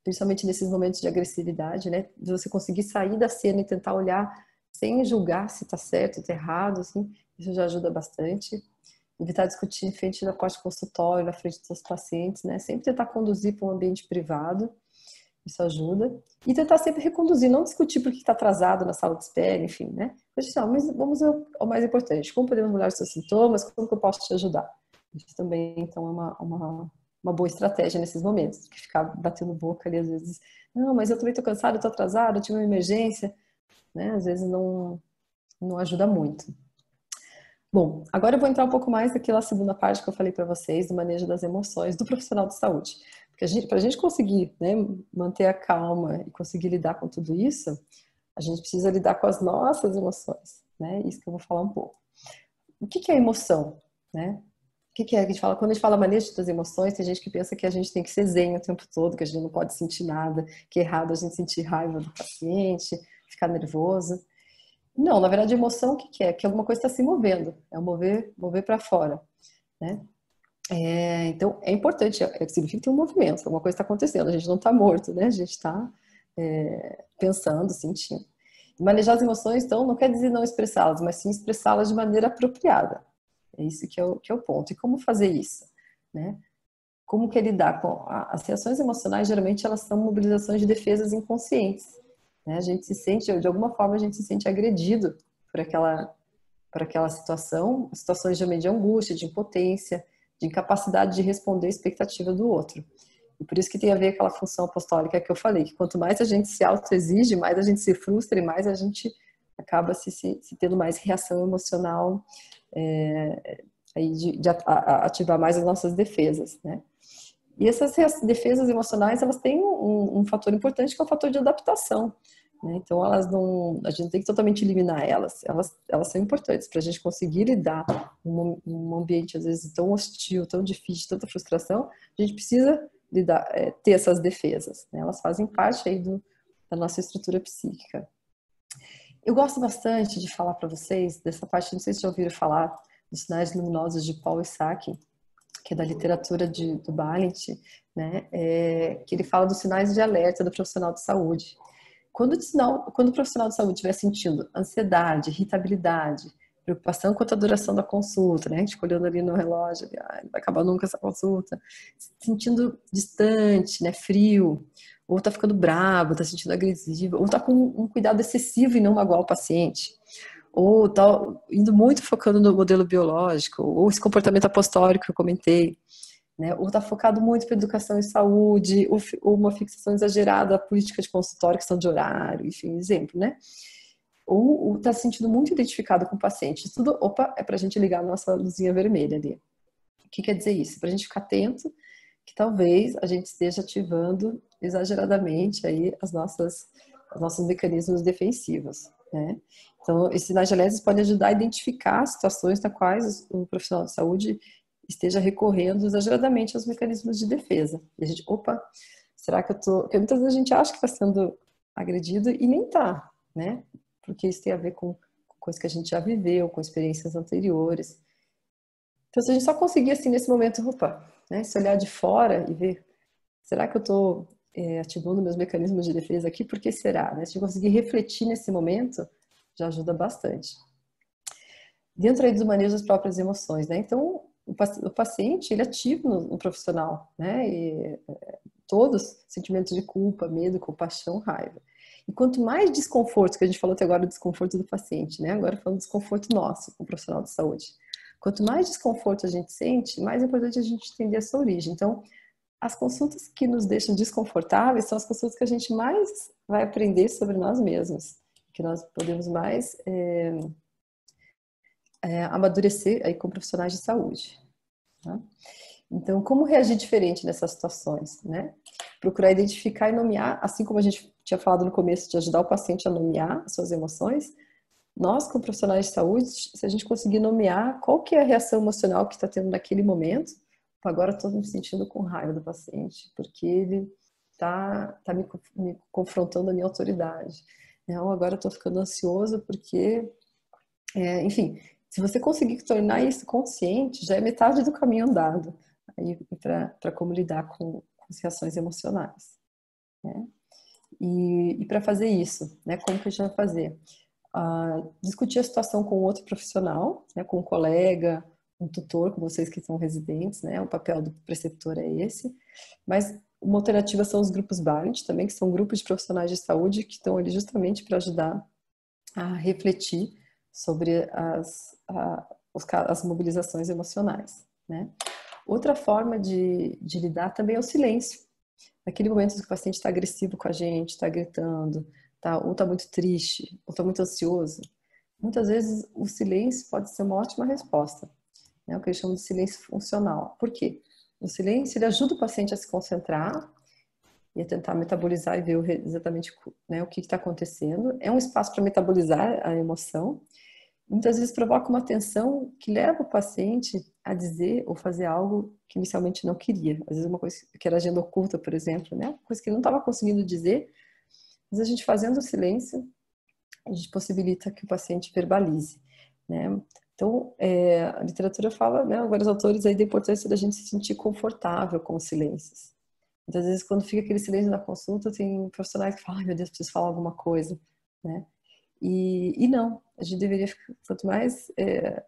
principalmente nesses momentos de agressividade, né? De você conseguir sair da cena e tentar olhar sem julgar se está certo, está errado, assim, isso já ajuda bastante. Evitar discutir em frente da porta do consultório, na frente dos seus pacientes, né? Sempre tentar conduzir para um ambiente privado, isso ajuda. E tentar sempre reconduzir, não discutir porque está atrasado na sala de espera, enfim, né? Mas vamos ao mais importante, como podemos mudar os seus sintomas, como que eu posso te ajudar? Isso também, então, é uma boa estratégia nesses momentos, porque ficar batendo boca ali, às vezes, não, mas eu também estou cansado, estou atrasado, eu tive uma emergência, né? Às vezes não ajuda muito. Bom, agora eu vou entrar um pouco mais naquela segunda parte que eu falei para vocês, do manejo das emoções do profissional de saúde. Porque para a gente conseguir, né, manter a calma e conseguir lidar com tudo isso, a gente precisa lidar com as nossas emoções, né? Isso que eu vou falar um pouco. O que é emoção, né? O que é que a gente fala? Quando a gente fala manejo das emoções, tem gente que pensa que a gente tem que ser zen o tempo todo, que a gente não pode sentir nada, que é errado a gente sentir raiva do paciente, ficar nervoso. Não, na verdade, emoção o que é? Que alguma coisa está se movendo, é o mover para fora, né? Então, é importante, significa que tem um movimento, alguma coisa está acontecendo, a gente não está morto, né? A gente está pensando, sentindo. Manejar as emoções, então, não quer dizer não expressá-las, mas sim expressá-las de maneira apropriada. É isso que é o ponto. E como fazer isso, né? Como que lidar com as reações emocionais? Geralmente, elas são mobilizações de defesas inconscientes, né? A gente se sente, de alguma forma, a gente se sente agredido por aquela situação, situações de angústia, de impotência, de incapacidade de responder à expectativa do outro. E por isso que tem a ver com aquela função apostólica que eu falei, que quanto mais a gente se autoexige, mais a gente se frustra e mais a gente acaba se tendo mais reação emocional, aí de ativar mais as nossas defesas, né? E essas defesas emocionais, elas têm um fator importante que é o fator de adaptação, né? Então, a gente não tem que totalmente eliminar elas são importantes para a gente conseguir lidar num ambiente, às vezes, tão hostil, tão difícil, tanta frustração, a gente precisa ter essas defesas, né? Elas fazem parte aí da nossa estrutura psíquica. Eu gosto bastante de falar para vocês dessa parte, não sei se já ouviram falar, dos sinais luminosos de Paul Isaac, que é da literatura do Balint, né? Que ele fala dos sinais de alerta do profissional de saúde. Quando o profissional de saúde estiver sentindo ansiedade, irritabilidade, preocupação quanto à duração da consulta, né? A gente fica olhando ali no relógio, ali, não vai acabar nunca essa consulta. Se sentindo distante, né? Frio, ou tá ficando bravo, tá sentindo agressivo, ou tá com um cuidado excessivo e não magoar o paciente. Ou tá indo muito focando no modelo biológico, ou esse comportamento apostólico que eu comentei, né? Ou está focado muito para educação e saúde, ou uma fixação exagerada à política de consultório, questão de horário, enfim, exemplo, né? Ou está se sentindo muito identificado com o paciente. Isso tudo, opa, é para a gente ligar a nossa luzinha vermelha ali. O que quer dizer isso? Para a gente ficar atento que talvez a gente esteja ativando exageradamente aí os nossos mecanismos defensivos, né? Então, esses sinais de alerta podem ajudar a identificar situações nas quais o profissional de saúde esteja recorrendo exageradamente aos mecanismos de defesa. E a gente, opa, será que eu tô... Porque muitas vezes a gente acha que está sendo agredido e nem tá, né? Porque isso tem a ver com coisas que a gente já viveu, com experiências anteriores. Então, se a gente só conseguir, assim, nesse momento, opa, né? Se olhar de fora e ver, será que eu tô ativando meus mecanismos de defesa aqui? Por que será? Né? Se a gente conseguir refletir nesse momento, já ajuda bastante. Dentro aí do manejo das próprias emoções, né? Então, o paciente, ele é ativo no profissional, né? E, todos sentimentos de culpa, medo, compaixão, raiva. E quanto mais desconforto, que a gente falou até agora do desconforto do paciente, né? Agora falando do desconforto nosso, com o profissional de saúde. Quanto mais desconforto a gente sente, mais é importante a gente entender a sua origem. Então, as consultas que nos deixam desconfortáveis são as consultas que a gente mais vai aprender sobre nós mesmos, que nós podemos mais amadurecer aí com profissionais de saúde. Tá? Então, como reagir diferente nessas situações, né? Procurar identificar e nomear, assim como a gente tinha falado no começo, de ajudar o paciente a nomear as suas emoções, nós, como profissionais de saúde, se a gente conseguir nomear qual que é a reação emocional que está tendo naquele momento, agora estou me sentindo com raiva do paciente, porque ele está me confrontando a minha autoridade. Não, agora estou ficando ansioso porque, enfim, se você conseguir tornar isso consciente, já é metade do caminho andado para como lidar com as reações emocionais. Né? E para fazer isso, né, como que a gente vai fazer? Discutir a situação com outro profissional, né, com um colega, um tutor, com vocês que são residentes, né, o papel do preceptor é esse. Mas uma alternativa são os grupos BART também, que são grupos de profissionais de saúde que estão ali justamente para ajudar a refletir sobre as mobilizações emocionais, né? Outra forma de lidar também é o silêncio. Naquele momento que o paciente está agressivo com a gente, está gritando, ou está muito triste, ou está muito ansioso, muitas vezes o silêncio pode ser uma ótima resposta, né? O que eles chamam de silêncio funcional. Por quê? O silêncio ele ajuda o paciente a se concentrar e a tentar metabolizar e ver exatamente, né, o que está acontecendo. É um espaço para metabolizar a emoção. Muitas vezes provoca uma tensão que leva o paciente a dizer ou fazer algo que inicialmente não queria. Às vezes uma coisa que era agenda oculta, por exemplo, né? Coisa que ele não estava conseguindo dizer, mas a gente fazendo o silêncio, a gente possibilita que o paciente verbalize, né? Então, a literatura fala, né, vários autores aí da importância da gente se sentir confortável com os silêncios. Muitas vezes, quando fica aquele silêncio na consulta, tem profissionais que falam, ai meu Deus, preciso falar alguma coisa, né? E não, a gente deveria ficar, quanto mais,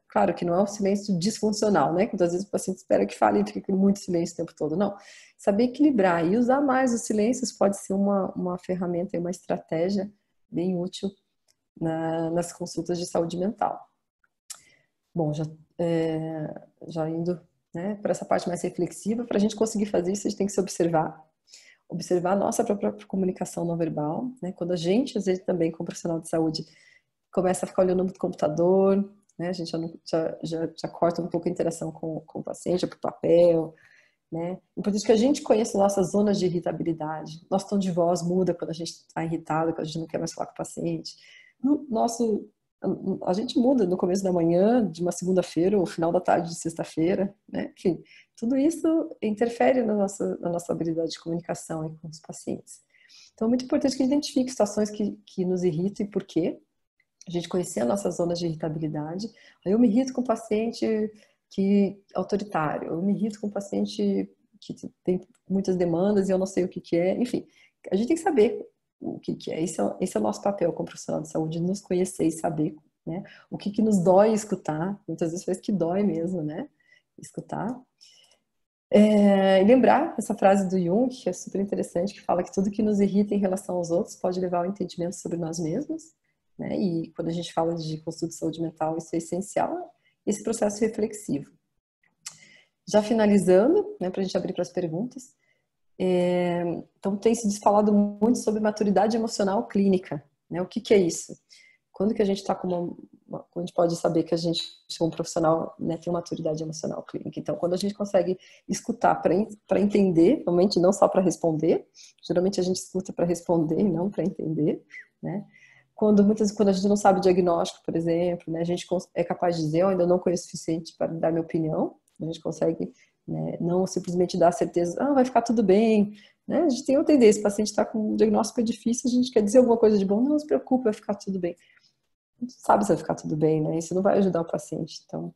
claro que não é um silêncio disfuncional, né? Que muitas vezes o paciente espera que fale e fica com muito silêncio o tempo todo, não. Saber equilibrar e usar mais os silêncios pode ser uma ferramenta e uma estratégia bem útil nas consultas de saúde mental. Bom, já indo, né, para essa parte mais reflexiva, para a gente conseguir fazer isso, a gente tem que se observar a nossa própria comunicação não verbal, né? Quando a gente, às vezes também como profissional de saúde, começa a ficar olhando no computador, né? A gente já corta um pouco a interação com o paciente, para o papel, né? Importante que a gente conheça nossas zonas de irritabilidade. Nosso tom de voz muda quando a gente está irritado, quando a gente não quer mais falar com o paciente. A gente muda no começo da manhã, de uma segunda-feira, ou final da tarde de sexta-feira, né? Enfim, tudo isso interfere na nossa habilidade de comunicação com os pacientes. Então, é muito importante que a gente identifique situações que nos irritam e por quê. A gente conhecer as nossas zonas de irritabilidade. Aí eu me irrito com o paciente que é autoritário, eu me irrito com o paciente que tem muitas demandas e eu não sei o que é. Enfim, a gente tem que saber o que é. Esse é o nosso papel como profissional de saúde, nos conhecer e saber, né? O que que nos dói escutar, muitas vezes parece que dói mesmo, né? Escutar. E lembrar essa frase do Jung, que é super interessante, que fala que tudo que nos irrita em relação aos outros pode levar ao entendimento sobre nós mesmos, né? E quando a gente fala de construção de saúde mental, isso é essencial, esse processo reflexivo. Já finalizando, né, para a gente abrir para as perguntas, então tem se falado muito sobre maturidade emocional clínica, né? O que que é isso? Quando que a gente está quando a gente pode saber que a gente, um profissional, né, tem uma maturidade emocional clínica? Então, quando a gente consegue escutar para entender, realmente não só para responder, geralmente a gente escuta para responder e não para entender, né? Quando a gente não sabe o diagnóstico, por exemplo, né, a gente é capaz de dizer, eu ainda não conheço o suficiente para dar minha opinião, a gente consegue, né, não simplesmente dar a certeza, vai ficar tudo bem, né? A gente tem outra ideia, esse paciente está com um diagnóstico difícil, a gente quer dizer alguma coisa de bom, não se preocupe, vai ficar tudo bem. A gente sabe se vai ficar tudo bem, né? Isso não vai ajudar o paciente. Então,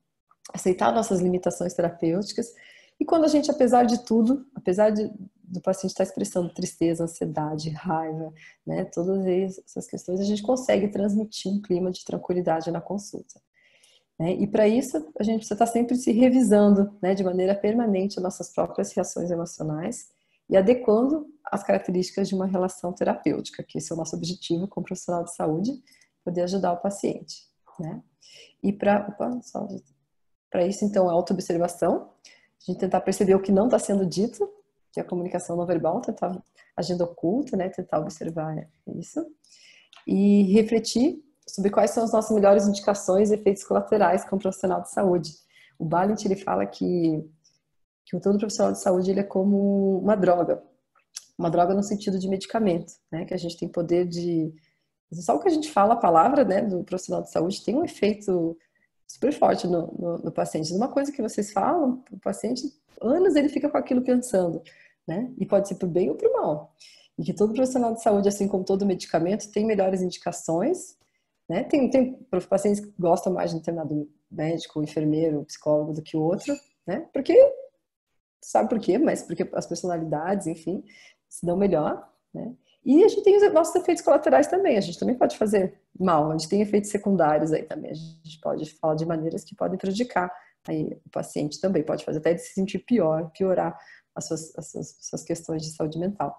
aceitar nossas limitações terapêuticas. E quando a gente, apesar de tudo, do paciente estar expressando tristeza, ansiedade, raiva, né? Todas essas questões, a gente consegue transmitir um clima de tranquilidade na consulta. Né? E para isso, a gente precisa estar sempre se revisando, né? De maneira permanente, as nossas próprias reações emocionais e adequando as características de uma relação terapêutica, que esse é o nosso objetivo como profissional de saúde, poder ajudar o paciente, né? E para isso, então, a autoobservação, a gente tentar perceber o que não está sendo dito, que é a comunicação não verbal, tentar agenda oculta, né? Tentar observar isso. E refletir sobre quais são as nossas melhores indicações e efeitos colaterais como profissional de saúde. O Balint, ele fala que todo profissional de saúde ele é como uma droga no sentido de medicamento, né? Que a gente tem poder de... Só o que a gente fala, a palavra, né, do profissional de saúde tem um efeito super forte no paciente. Uma coisa que vocês falam, o paciente, anos ele fica com aquilo pensando, né? E pode ser para o bem ou para o mal. E que todo profissional de saúde, assim como todo medicamento, tem melhores indicações, né? Tem pacientes que gostam mais de um determinado médico, enfermeiro, psicólogo do que o outro, né? Porque, sabe por quê? Mas porque as personalidades, enfim, se dão melhor, né? E a gente tem os nossos efeitos colaterais também, a gente também pode fazer mal, a gente tem efeitos secundários aí também, a gente pode falar de maneiras que podem prejudicar aí o paciente também, pode fazer até ele se sentir piorar as suas questões de saúde mental.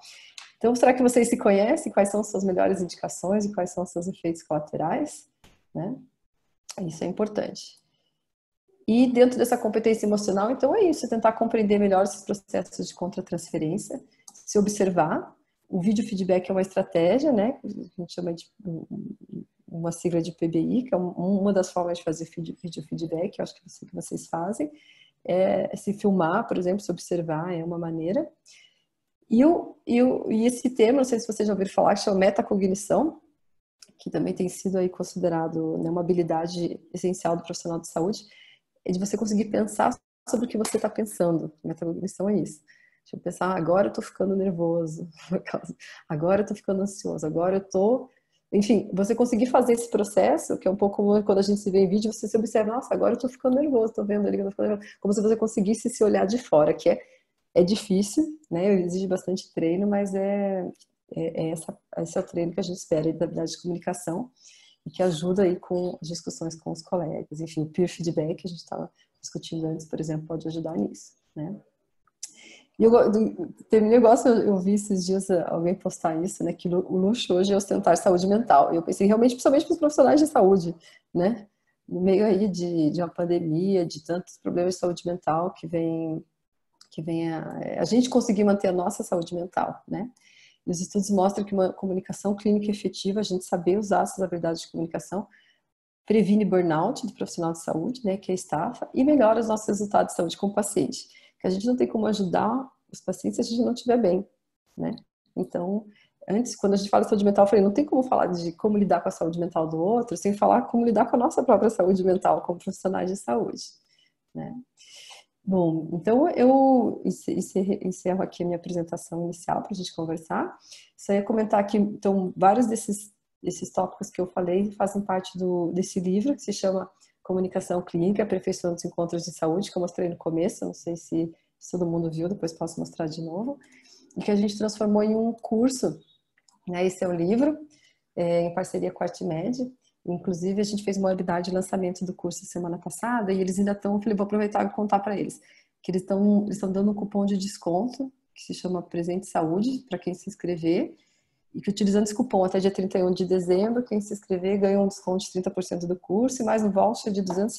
Então, será que vocês se conhecem? Quais são as suas melhores indicações e quais são os seus efeitos colaterais? Né? Isso é importante. E dentro dessa competência emocional, então é isso, é tentar compreender melhor esses processos de contratransferência, se observar. O vídeo feedback é uma estratégia, né? Que a gente chama de uma sigla de PBI, que é uma das formas de fazer vídeo feedback, eu acho que vocês fazem. Se filmar, por exemplo, se observar é uma maneira. E esse termo, não sei se vocês já ouviram falar, que chama metacognição, que também tem sido aí considerado, né, uma habilidade essencial do profissional de saúde, é de você conseguir pensar sobre o que você está pensando. Metacognição é isso. Deixa eu pensar, agora eu tô ficando nervoso, agora eu tô ficando ansioso, agora eu tô... Enfim, você conseguir fazer esse processo, que é um pouco quando a gente se vê em vídeo, você se observa, nossa, agora eu tô ficando nervoso, tô vendo ali, como se você conseguisse se olhar de fora, que é difícil, né? Exige bastante treino, mas esse é o treino que a gente espera da habilidade de comunicação e que ajuda aí com as discussões com os colegas. Enfim, o peer feedback que a gente estava discutindo antes, por exemplo, pode ajudar nisso, né? E tem um negócio, eu vi esses dias alguém postar isso, né? Que o luxo hoje é ostentar saúde mental. E eu pensei realmente, principalmente para os profissionais de saúde, né? No meio aí de uma pandemia, de tantos problemas de saúde mental que vem a gente conseguir manter a nossa saúde mental, né? E os estudos mostram que uma comunicação clínica efetiva, a gente saber usar essas habilidades de comunicação, previne burnout do profissional de saúde, né? Que é a estafa, e melhora os nossos resultados de saúde com o paciente. Que a gente não tem como ajudar os pacientes se a gente não estiver bem, né? Então, antes, quando a gente fala de saúde mental, eu falei, não tem como falar de como lidar com a saúde mental do outro sem falar como lidar com a nossa própria saúde mental como profissionais de saúde, né? Bom, então eu encerro aqui a minha apresentação inicial para a gente conversar. Só ia comentar aqui, então, vários desses tópicos que eu falei fazem parte desse livro que se chama Comunicação Clínica, Aperfeiçoando os Encontros de Saúde, que eu mostrei no começo, não sei se todo mundo viu, depois posso mostrar de novo, e que a gente transformou em um curso, né? Esse é o livro, em parceria com a Artimed, Inclusive, a gente fez uma webinar de lançamento do curso semana passada e eles ainda estão, falei, vou aproveitar e contar para eles, que eles estão dando um cupom de desconto, que se chama Presente Saúde, para quem se inscrever, e que utilizando esse cupom até dia 31 de dezembro, quem se inscrever ganha um desconto de 30% do curso e mais um voucher de R$ 200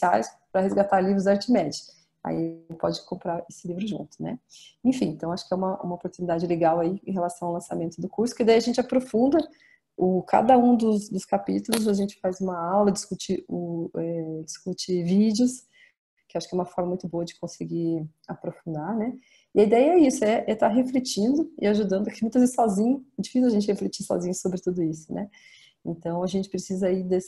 para resgatar livros da Artmed. Aí pode comprar esse livro junto, né? Enfim, então acho que é uma oportunidade legal aí em relação ao lançamento do curso, que daí a gente aprofunda cada um dos capítulos, a gente faz uma aula, discute vídeos, que acho que é uma forma muito boa de conseguir aprofundar, né? E a ideia é isso, é estar refletindo e ajudando, porque muitas vezes sozinho, é difícil a gente refletir sozinho sobre tudo isso, né? Então a gente precisa aí de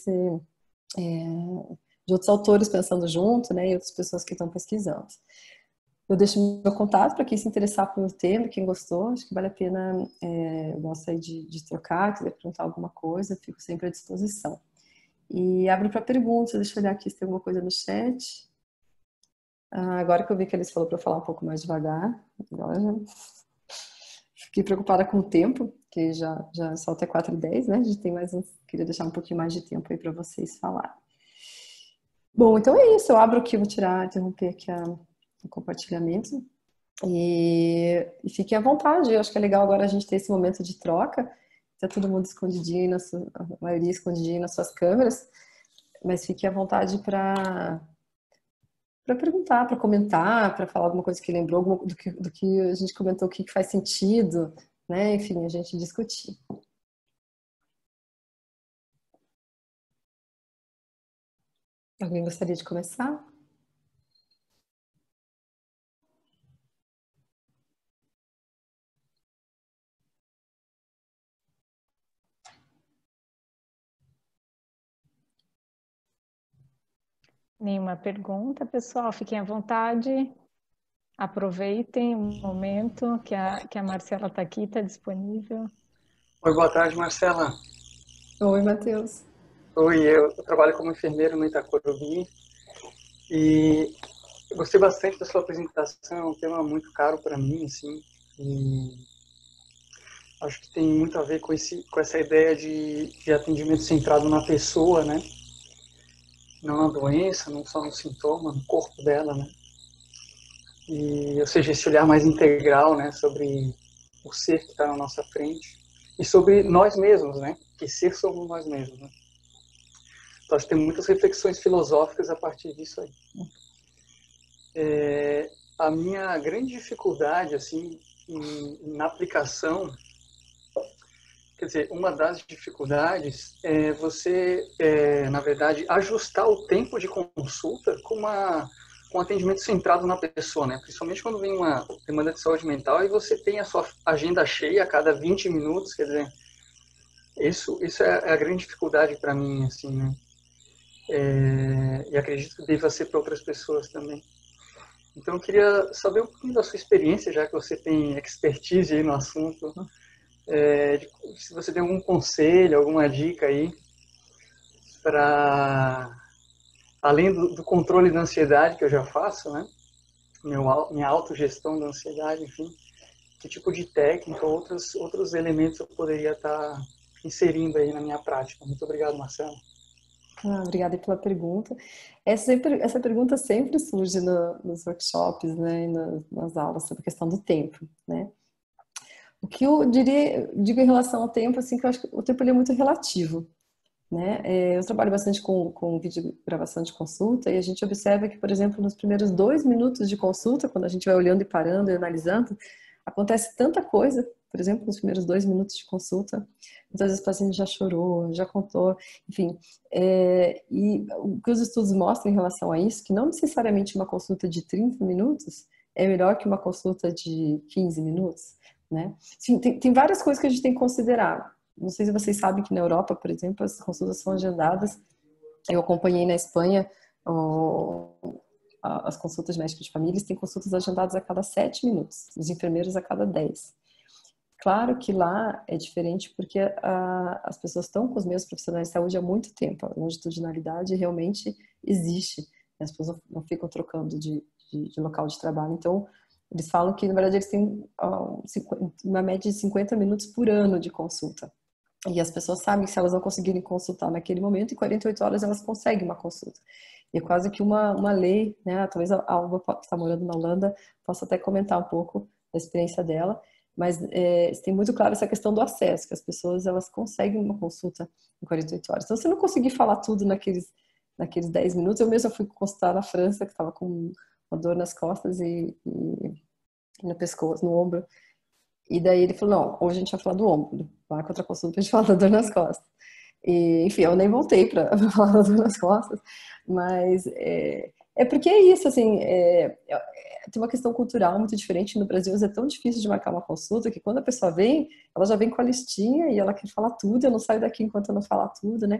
outros autores pensando junto, né? E outras pessoas que estão pesquisando. Eu deixo meu contato para quem se interessar pelo tema, quem gostou, acho que vale a pena, eu gosto aí de trocar, quiser perguntar alguma coisa, fico sempre à disposição. E abro para perguntas, deixa eu olhar aqui se tem alguma coisa no chat. Agora que eu vi que eles falaram para eu falar um pouco mais devagar, agora já fiquei preocupada com o tempo, que já só até 4h10, né? A gente tem mais queria deixar um pouquinho mais de tempo aí para vocês falarem. Bom, então é isso, eu abro aqui, vou interromper aqui o compartilhamento. E fiquem à vontade, eu acho que é legal agora a gente ter esse momento de troca, tá todo mundo escondidinho, a maioria escondidinho nas suas câmeras, mas fiquem à vontade para perguntar, para comentar, para falar alguma coisa que lembrou, do que a gente comentou, o que faz sentido, né? Enfim, a gente discutir. Alguém gostaria de começar? Nenhuma pergunta, pessoal, fiquem à vontade, aproveitem o momento que a Marcela está aqui, está disponível. Oi, boa tarde, Marcela. Oi, Matheus. Oi, eu trabalho como enfermeiro no Itacorubi e eu gostei bastante da sua apresentação, é um tema muito caro para mim, assim, e acho que tem muito a ver com essa ideia de atendimento centrado na pessoa, né? Não na doença, não só no sintoma, no corpo dela, né? E, ou seja, esse olhar mais integral, né, sobre o ser que está na nossa frente e sobre nós mesmos, né? Que ser somos nós mesmos, né? Então, acho que tem muitas reflexões filosóficas a partir disso aí. A minha grande dificuldade, assim, na aplicação, quer dizer, uma das dificuldades é você, na verdade, ajustar o tempo de consulta com um atendimento centrado na pessoa, né? Principalmente quando vem uma demanda de saúde mental e você tem a sua agenda cheia a cada 20 minutos, quer dizer, isso é a grande dificuldade para mim, assim, né? E acredito que deva ser para outras pessoas também. Então, eu queria saber um pouquinho da sua experiência, já que você tem expertise aí no assunto. Se você tem algum conselho, alguma dica aí para, além do controle da ansiedade que eu já faço, né? Minha autogestão da ansiedade, enfim, que tipo de técnica, outros elementos eu poderia estar inserindo aí na minha prática. Muito obrigado, Marcelo. Obrigada pela pergunta. Essa pergunta sempre surge nos workshops, né, e nas aulas sobre a questão do tempo, né? O que eu digo em relação ao tempo, assim, que eu acho que o tempo ele é muito relativo, né? Eu trabalho bastante com vídeo gravação de consulta e a gente observa que, por exemplo, nos primeiros 2 minutos de consulta, quando a gente vai olhando e parando e analisando, acontece tanta coisa. Por exemplo, nos primeiros 2 minutos de consulta, muitas vezes o paciente já chorou, já contou, enfim. E o que os estudos mostram em relação a isso, que não necessariamente uma consulta de 30 minutos é melhor que uma consulta de 15 minutos, né? Sim, tem várias coisas que a gente tem que considerar. Não sei se vocês sabem que na Europa, por exemplo, as consultas são agendadas. Eu acompanhei na Espanha as consultas de médicos de família, têm consultas agendadas a cada 7 minutos, os enfermeiros a cada 10. Claro que lá é diferente porque as pessoas estão com os mesmos profissionais de saúde há muito tempo. A longitudinalidade realmente existe. As pessoas não ficam trocando de local de trabalho. Então, eles falam que, na verdade, eles têm uma média de 50 minutos por ano de consulta. E as pessoas sabem que se elas não conseguirem consultar naquele momento, em 48 horas elas conseguem uma consulta. E é quase que uma lei, né? Talvez a Alba, que está morando na Holanda, possa até comentar um pouco da experiência dela, mas tem muito claro essa questão do acesso, que as pessoas elas conseguem uma consulta em 48 horas. Então, se eu não conseguir falar tudo naqueles 10 minutos, eu mesma fui consultar na França, que estava com uma dor nas costas e no pescoço, no ombro. E daí ele falou, não, hoje a gente vai falar do ombro, vai contra a consulta pra gente falar da dor nas costas. E, enfim, eu nem voltei para falar da dor nas costas, mas porque é isso, assim, tem uma questão cultural muito diferente. No Brasil é tão difícil de marcar uma consulta que quando a pessoa vem, ela já vem com a listinha e ela quer falar tudo, eu não saio daqui enquanto eu não falar tudo, né?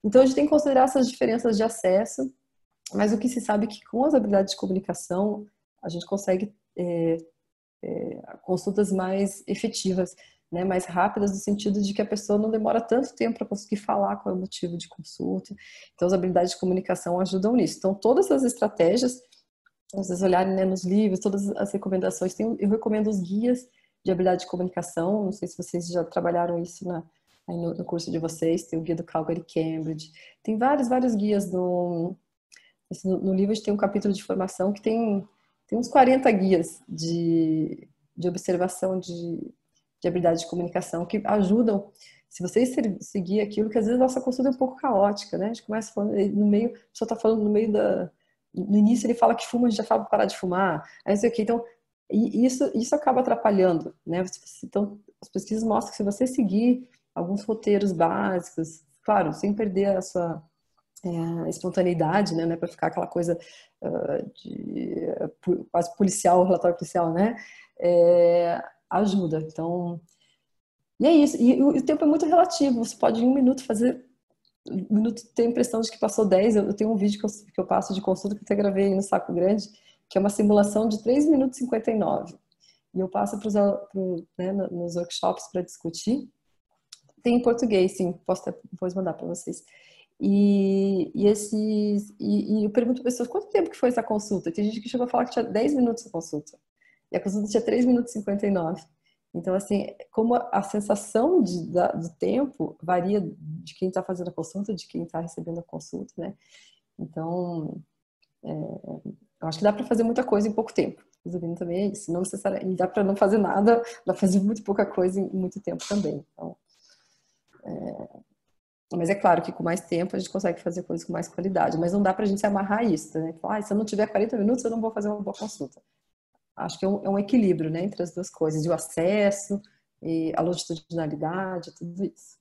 Então a gente tem que considerar essas diferenças de acesso, mas o que se sabe é que com as habilidades de comunicação a gente consegue consultas mais efetivas, né, mais rápidas, no sentido de que a pessoa não demora tanto tempo para conseguir falar qual é o motivo de consulta. Então, as habilidades de comunicação ajudam nisso. Então, todas as estratégias, vocês olharem, né, nos livros, todas as recomendações, eu recomendo os guias de habilidade de comunicação, não sei se vocês já trabalharam isso aí no curso de vocês, tem o guia do Calgary Cambridge, tem vários guias no livro. A gente tem um capítulo de formação que tem uns 40 guias de observação de habilidade de comunicação que ajudam, se vocês seguir aquilo, que às vezes a nossa consulta é um pouco caótica, né? A gente começa falando no meio, a pessoa está falando no início ele fala que fuma, a gente já fala para parar de fumar, aí não sei o que, então, isso acaba atrapalhando, né? Então, as pesquisas mostram que se você seguir alguns roteiros básicos, claro, sem perder a sua espontaneidade, né, para ficar aquela coisa quase policial, relatório policial, né, ajuda. Então, e é isso. E o tempo é muito relativo. Você pode em um minuto fazer, um minuto ter a impressão de que passou 10. Eu tenho um vídeo que eu passo de consulta que eu até gravei no Saco Grande, que é uma simulação de 3 minutos e 59. E eu passo né, nos workshops para discutir. Tem em português, sim. Posso depois mandar para vocês. E eu pergunto para pessoas, quanto tempo que foi essa consulta? Tem gente que chegou a falar que tinha 10 minutos a consulta. E a consulta tinha 3 minutos e 59. Então, assim, como a sensação do tempo varia de quem está fazendo a consulta, de quem está recebendo a consulta, né? Então, eu acho que dá para fazer muita coisa em pouco tempo. Resumindo também é isso. Não necessariamente, dá para não fazer nada, dá para fazer muito pouca coisa em muito tempo também. Então, mas é claro que com mais tempo a gente consegue fazer coisas com mais qualidade, mas não dá pra gente se amarrar a isso, né? Falar, se eu não tiver 40 minutos, eu não vou fazer uma boa consulta. Acho que é um equilíbrio, né, entre as duas coisas, e o acesso, e a longitudinalidade, tudo isso.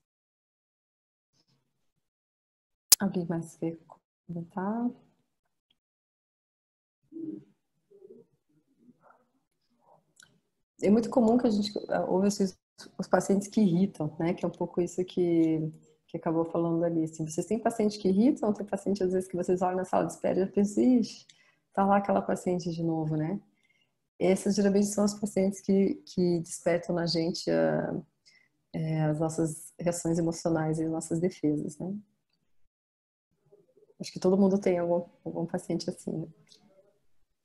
Alguém mais quer comentar? É muito comum que a gente ouve os pacientes que irritam, né? Que é um pouco isso que acabou falando ali. Assim, vocês têm paciente que irritam, tem paciente às vezes que vocês olham na sala de espera e pensam, ixi, tá lá aquela paciente de novo, né? Essas geralmente são os pacientes que despertam na gente as nossas reações emocionais e as nossas defesas, né? Acho que todo mundo tem algum paciente assim, né?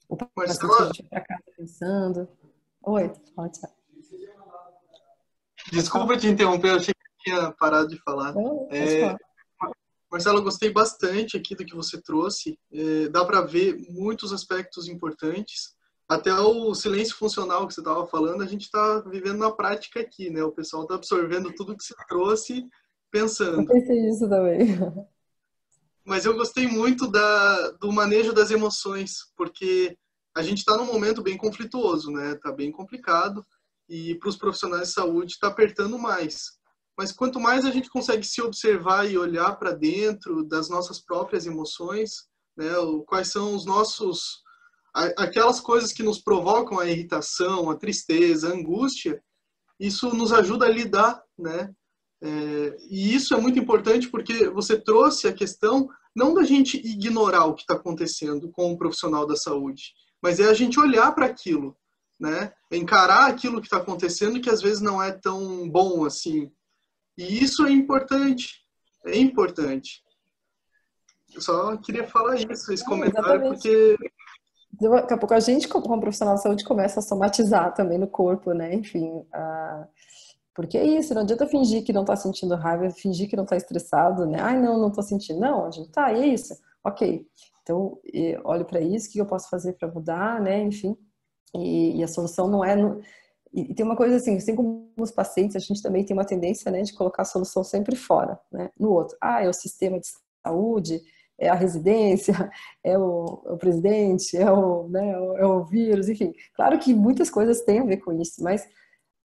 O paciente que a gente vai pra casa pensando. Oi, pode ser. Desculpa te interromper, eu achei que tinha parado de falar. Marcelo, eu gostei bastante aqui do que você trouxe. Dá para ver muitos aspectos importantes. Até o silêncio funcional que você estava falando, a gente está vivendo na prática aqui, né? O pessoal está absorvendo tudo que você trouxe, pensando. Eu pensei isso também. Mas eu gostei muito do manejo das emoções, porque a gente está num momento bem conflituoso, né? Está bem complicado e para os profissionais de saúde está apertando mais. Mas quanto mais a gente consegue se observar e olhar para dentro das nossas próprias emoções, né? Quais são os nossos... aquelas coisas que nos provocam a irritação, a tristeza, a angústia, isso nos ajuda a lidar, né? E isso é muito importante porque você trouxe a questão não da gente ignorar o que está acontecendo com o profissional da saúde, mas é a gente olhar para aquilo, né? Encarar aquilo que está acontecendo que às vezes não é tão bom assim. E isso é importante, é importante. Eu só queria falar isso, esse comentário, porque... Daqui a pouco a gente, como profissional de saúde, começa a somatizar também no corpo, né? Enfim, Porque é isso, não adianta fingir que não tá sentindo raiva, fingir que não tá estressado, né? Ai, não tô sentindo. Não, a gente tá, e é isso. Ok. Então, olho para isso, o que eu posso fazer para mudar, né? Enfim. E a solução não é... E tem uma coisa assim como os pacientes, a gente também tem uma tendência, né, de colocar a solução sempre fora, né? No outro. Ah, é o sistema de saúde, é a residência, é o presidente, né, é o vírus, enfim. Claro que muitas coisas têm a ver com isso, mas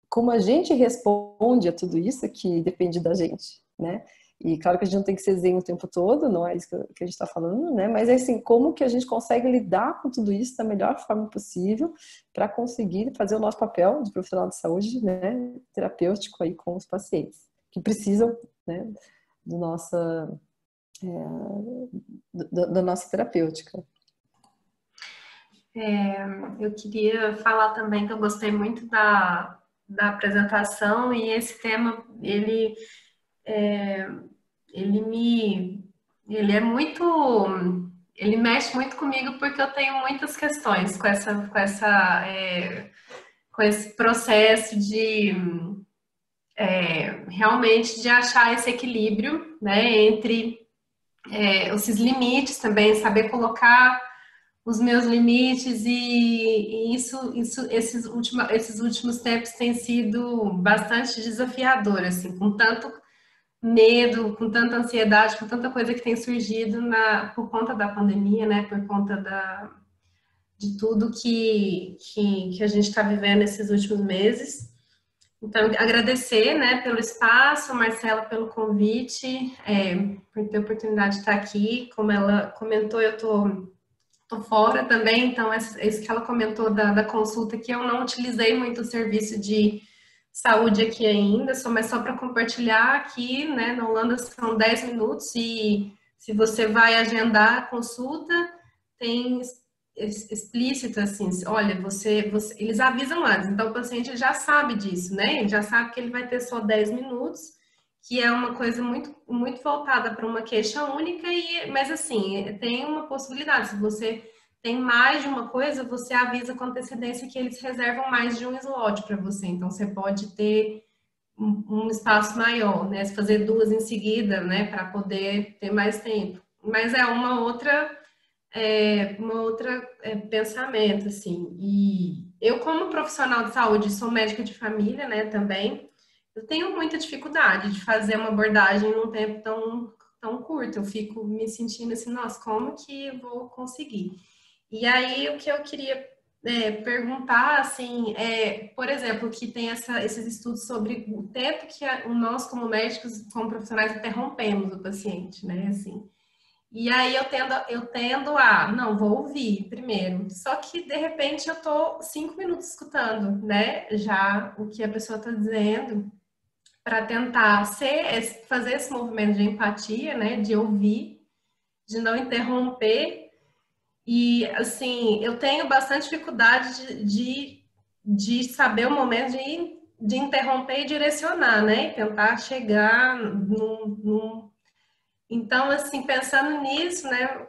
como a gente responde a tudo isso que depende da gente, né? E claro que a gente não tem que ser zen o tempo todo, não é isso que a gente está falando, né? Mas é assim, como que a gente consegue lidar com tudo isso da melhor forma possível para conseguir fazer o nosso papel de profissional de saúde, né, terapêutico aí com os pacientes que precisam, né, do nossa, da nossa terapêutica. Eu queria falar também que eu gostei muito da apresentação e esse tema, ele é muito, ele mexe muito comigo porque eu tenho muitas questões com esse processo de realmente de achar esse equilíbrio, né, entre esses limites também, saber colocar os meus limites e esses últimos tempos tem sido bastante desafiador, assim, com tanto medo, com tanta ansiedade, com tanta coisa que tem surgido por conta da pandemia, né? Por conta de tudo que a gente está vivendo esses últimos meses. Então, agradecer, né, pelo espaço, Marcela, pelo convite, por ter a oportunidade de estar aqui. Como ela comentou, eu tô fora também, então isso que ela comentou da consulta, que eu não utilizei muito o serviço de saúde aqui ainda, mas só para compartilhar aqui, né, na Holanda são 10 minutos e se você vai agendar a consulta, tem explícito assim, olha, eles avisam antes, então o paciente já sabe disso, né, ele já sabe que ele vai ter só 10 minutos, que é uma coisa muito, muito voltada para uma queixa única, mas assim, tem uma possibilidade, se você tem mais de uma coisa, você avisa com antecedência que eles reservam mais de um slot para você. Então, você pode ter um espaço maior, né? Fazer duas em seguida, né? Para poder ter mais tempo. Mas é uma outra pensamento, assim. E eu, como profissional de saúde, sou médica de família, né? Também. Eu tenho muita dificuldade de fazer uma abordagem num tempo tão curto. Eu fico me sentindo assim, nossa, como que eu vou conseguir? E aí, o que eu queria perguntar, assim, por exemplo, que tem esses estudos sobre o tempo que nós, como médicos, como profissionais, interrompemos o paciente, né, assim. E aí, eu tendo a, não, vou ouvir primeiro. Só que, de repente, eu tô 5 minutos escutando, né, já o que a pessoa está dizendo, para tentar fazer esse movimento de empatia, né, de ouvir, de não interromper. E, assim, eu tenho bastante dificuldade de saber o momento de interromper e direcionar, né? E tentar chegar num... Então, assim, pensando nisso, né?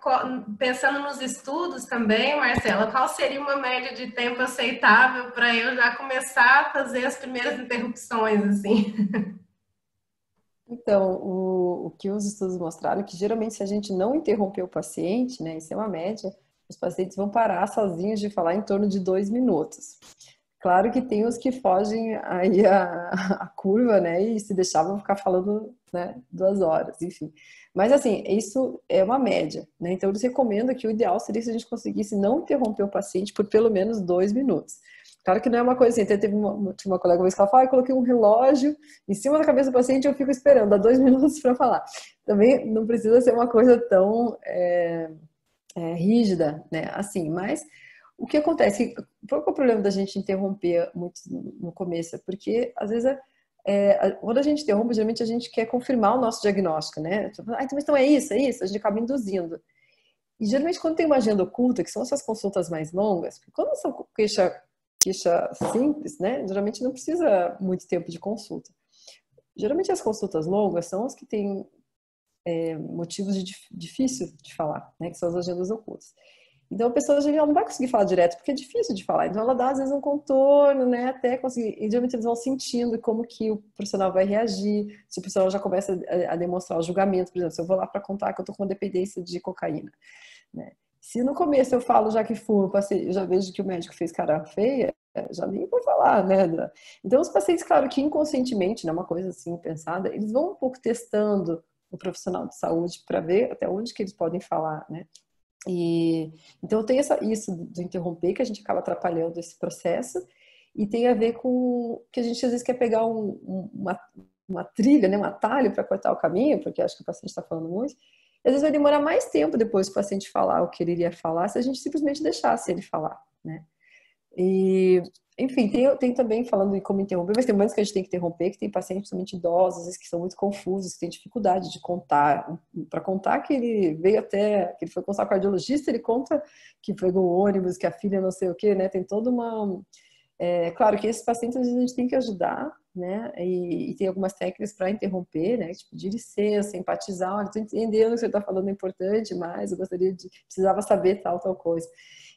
Pensando nos estudos também, Marcela, qual seria uma média de tempo aceitável para eu já começar a fazer as primeiras interrupções, assim? Então, o que os estudos mostraram é que geralmente se a gente não interromper o paciente, né, isso é uma média, os pacientes vão parar sozinhos de falar em torno de 2 minutos. Claro que tem os que fogem aí a curva, né, e se deixavam ficar falando, né, 2 horas, enfim. Mas assim, isso é uma média, né, então eu recomendo que o ideal seria se a gente conseguisse não interromper o paciente por pelo menos 2 minutos. Claro que não é uma coisa assim, tinha uma colega uma vez que ela falou, eu coloquei um relógio em cima da cabeça do paciente e eu fico esperando, dá 2 minutos para falar. Também não precisa ser uma coisa tão rígida, né, assim, mas o que acontece? Qual é o problema da gente interromper muito no começo? É porque, às vezes, quando a gente interrompe, geralmente a gente quer confirmar o nosso diagnóstico, né? Então é isso, a gente acaba induzindo. E geralmente quando tem uma agenda oculta, que são essas consultas mais longas, porque quando são queixa simples, né? Geralmente não precisa muito tempo de consulta. Geralmente as consultas longas são as que têm motivos difícil de falar, né? Que são as agendas ocultas. Então a pessoa ela não vai conseguir falar direto, porque é difícil de falar. Então ela dá às vezes um contorno, né, até conseguir. E geralmente eles vão sentindo como que o profissional vai reagir. Se o profissional já começa a demonstrar o julgamento, por exemplo, se eu vou lá para contar que eu tô com dependência de cocaína, né? Se no começo eu falo já que fumo, eu já vejo que o médico fez cara feia, já nem vou falar, né? Então os pacientes, claro que inconscientemente, né, uma coisa assim pensada, eles vão um pouco testando o profissional de saúde para ver até onde que eles podem falar, né? E então tem isso do interromper que a gente acaba atrapalhando esse processo e tem a ver com que a gente às vezes quer pegar uma trilha, né, um atalho para cortar o caminho, porque acho que o paciente está falando muito. Às vezes vai demorar mais tempo depois do paciente falar o que ele iria falar se a gente simplesmente deixasse ele falar, né? E, enfim, tem também, falando em como interromper, mas tem momentos que a gente tem que interromper, que tem pacientes principalmente idosos, às vezes, que são muito confusos, que têm dificuldade de contar. Para contar que ele veio até, que ele foi consultar com o cardiologista, ele conta que pegou o ônibus, que a filha não sei o quê, né? Tem toda uma... claro que esses pacientes às vezes a gente tem que ajudar, né? E tem algumas técnicas para interromper, né? Tipo, de licença, empatizar, olha, estou entendendo que você está falando é importante, mas eu precisava saber tal coisa.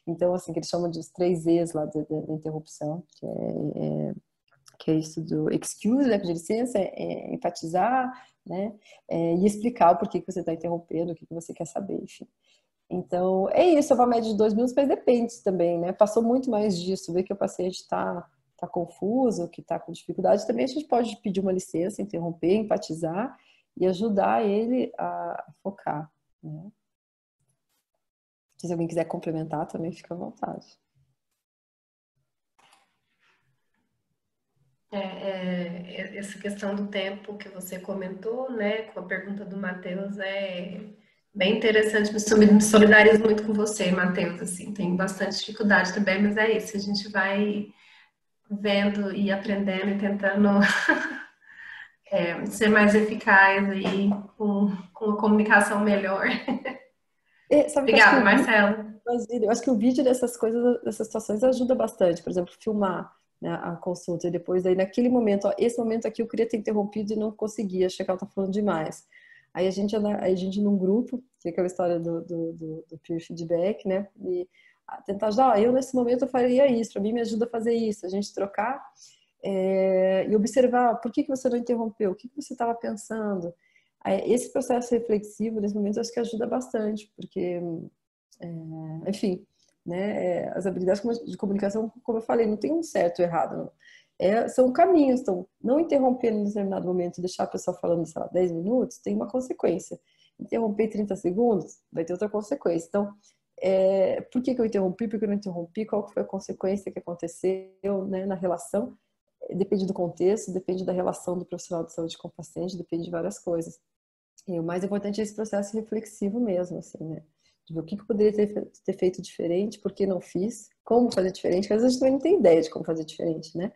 Então, assim, que eles chamam de os 3 E's lá da interrupção, que é isso do excuse, né? Pedir licença, empatizar, né? E explicar o porquê que você está interrompendo, o que você quer saber, enfim. Então, é isso, uma média de 2 minutos, mas depende também, né? Passou muito mais disso, ver que o paciente está confuso, que está com dificuldade, também a gente pode pedir uma licença, interromper, empatizar e ajudar ele a focar, né? Se alguém quiser complementar, também fica à vontade. Essa questão do tempo que você comentou, né, com a pergunta do Matheus, é bem interessante. Me solidarizo muito com você, Matheus. Assim, tenho bastante dificuldade também, mas é isso. A gente vai vendo e aprendendo e tentando ser mais eficaz aí com a comunicação melhor. Sabe que Obrigada, Marcelo. eu acho que o vídeo dessas coisas, dessas situações ajuda bastante. Por exemplo, filmar, né, a consulta e depois aí naquele momento, ó, esse momento aqui eu queria ter interrompido e não conseguia, achei que ela tá falando demais. Aí a gente num grupo, que é aquela história do peer feedback, né? E tentar ajudar, eu nesse momento eu faria isso, para mim me ajuda a fazer isso, a gente trocar e observar por que você não interrompeu, o que você estava pensando. Esse processo reflexivo, nesse momento, eu acho que ajuda bastante, porque, enfim, né, as habilidades de comunicação, como eu falei, não tem um certo ou errado, não. São caminhos, então, não interromper em determinado momento, deixar a pessoa falando, sei lá, 10 minutos, tem uma consequência. Interromper 30 segundos, vai ter outra consequência. Então, por que eu interrompi, por que eu não interrompi, qual foi a consequência que aconteceu, né, na relação? Depende do contexto, depende da relação do profissional de saúde com o paciente, depende de várias coisas. E o mais importante é esse processo reflexivo mesmo, assim, né? De ver o que eu poderia ter feito diferente, por que não fiz, como fazer diferente, porque às vezes a gente também não tem ideia de como fazer diferente, né?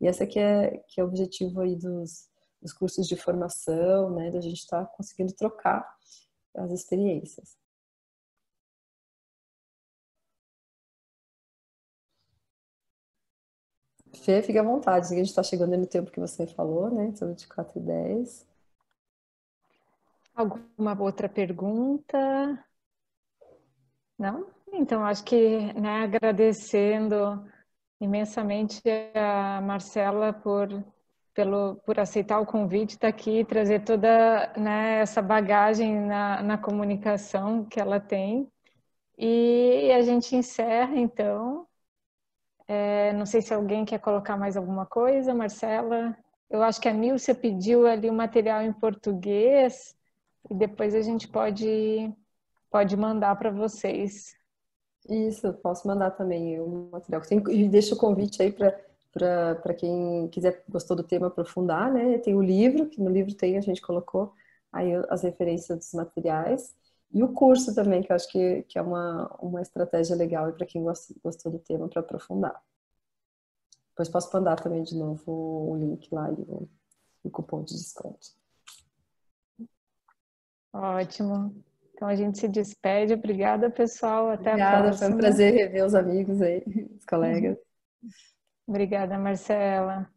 E essa que é o objetivo aí dos cursos de formação, né? Da gente estar conseguindo trocar as experiências. Fê, fique à vontade, a gente está chegando no tempo que você falou, né? São 24h10. Alguma outra pergunta? Não? Então, acho que, né, agradecendo imensamente a Marcela por aceitar o convite, estar aqui, trazer toda, né, essa bagagem na comunicação que ela tem. E a gente encerra, então. Não sei se alguém quer colocar mais alguma coisa, Marcela. Eu acho que a Nilcia pediu ali o material em português e depois a gente pode mandar para vocês. Isso, eu posso mandar também o material. E deixo o convite aí para quem quiser, gostou do tema, aprofundar, né? Tem o livro, que no livro a gente colocou aí as referências dos materiais. E o curso também, que eu acho que é uma estratégia legal para quem gostou do tema para aprofundar. Depois posso mandar também de novo o link lá e o cupom de desconto. Ótimo. Então a gente se despede. Obrigada, pessoal. Até a próxima. Foi um prazer rever os amigos aí, os colegas. Obrigada, Marcela.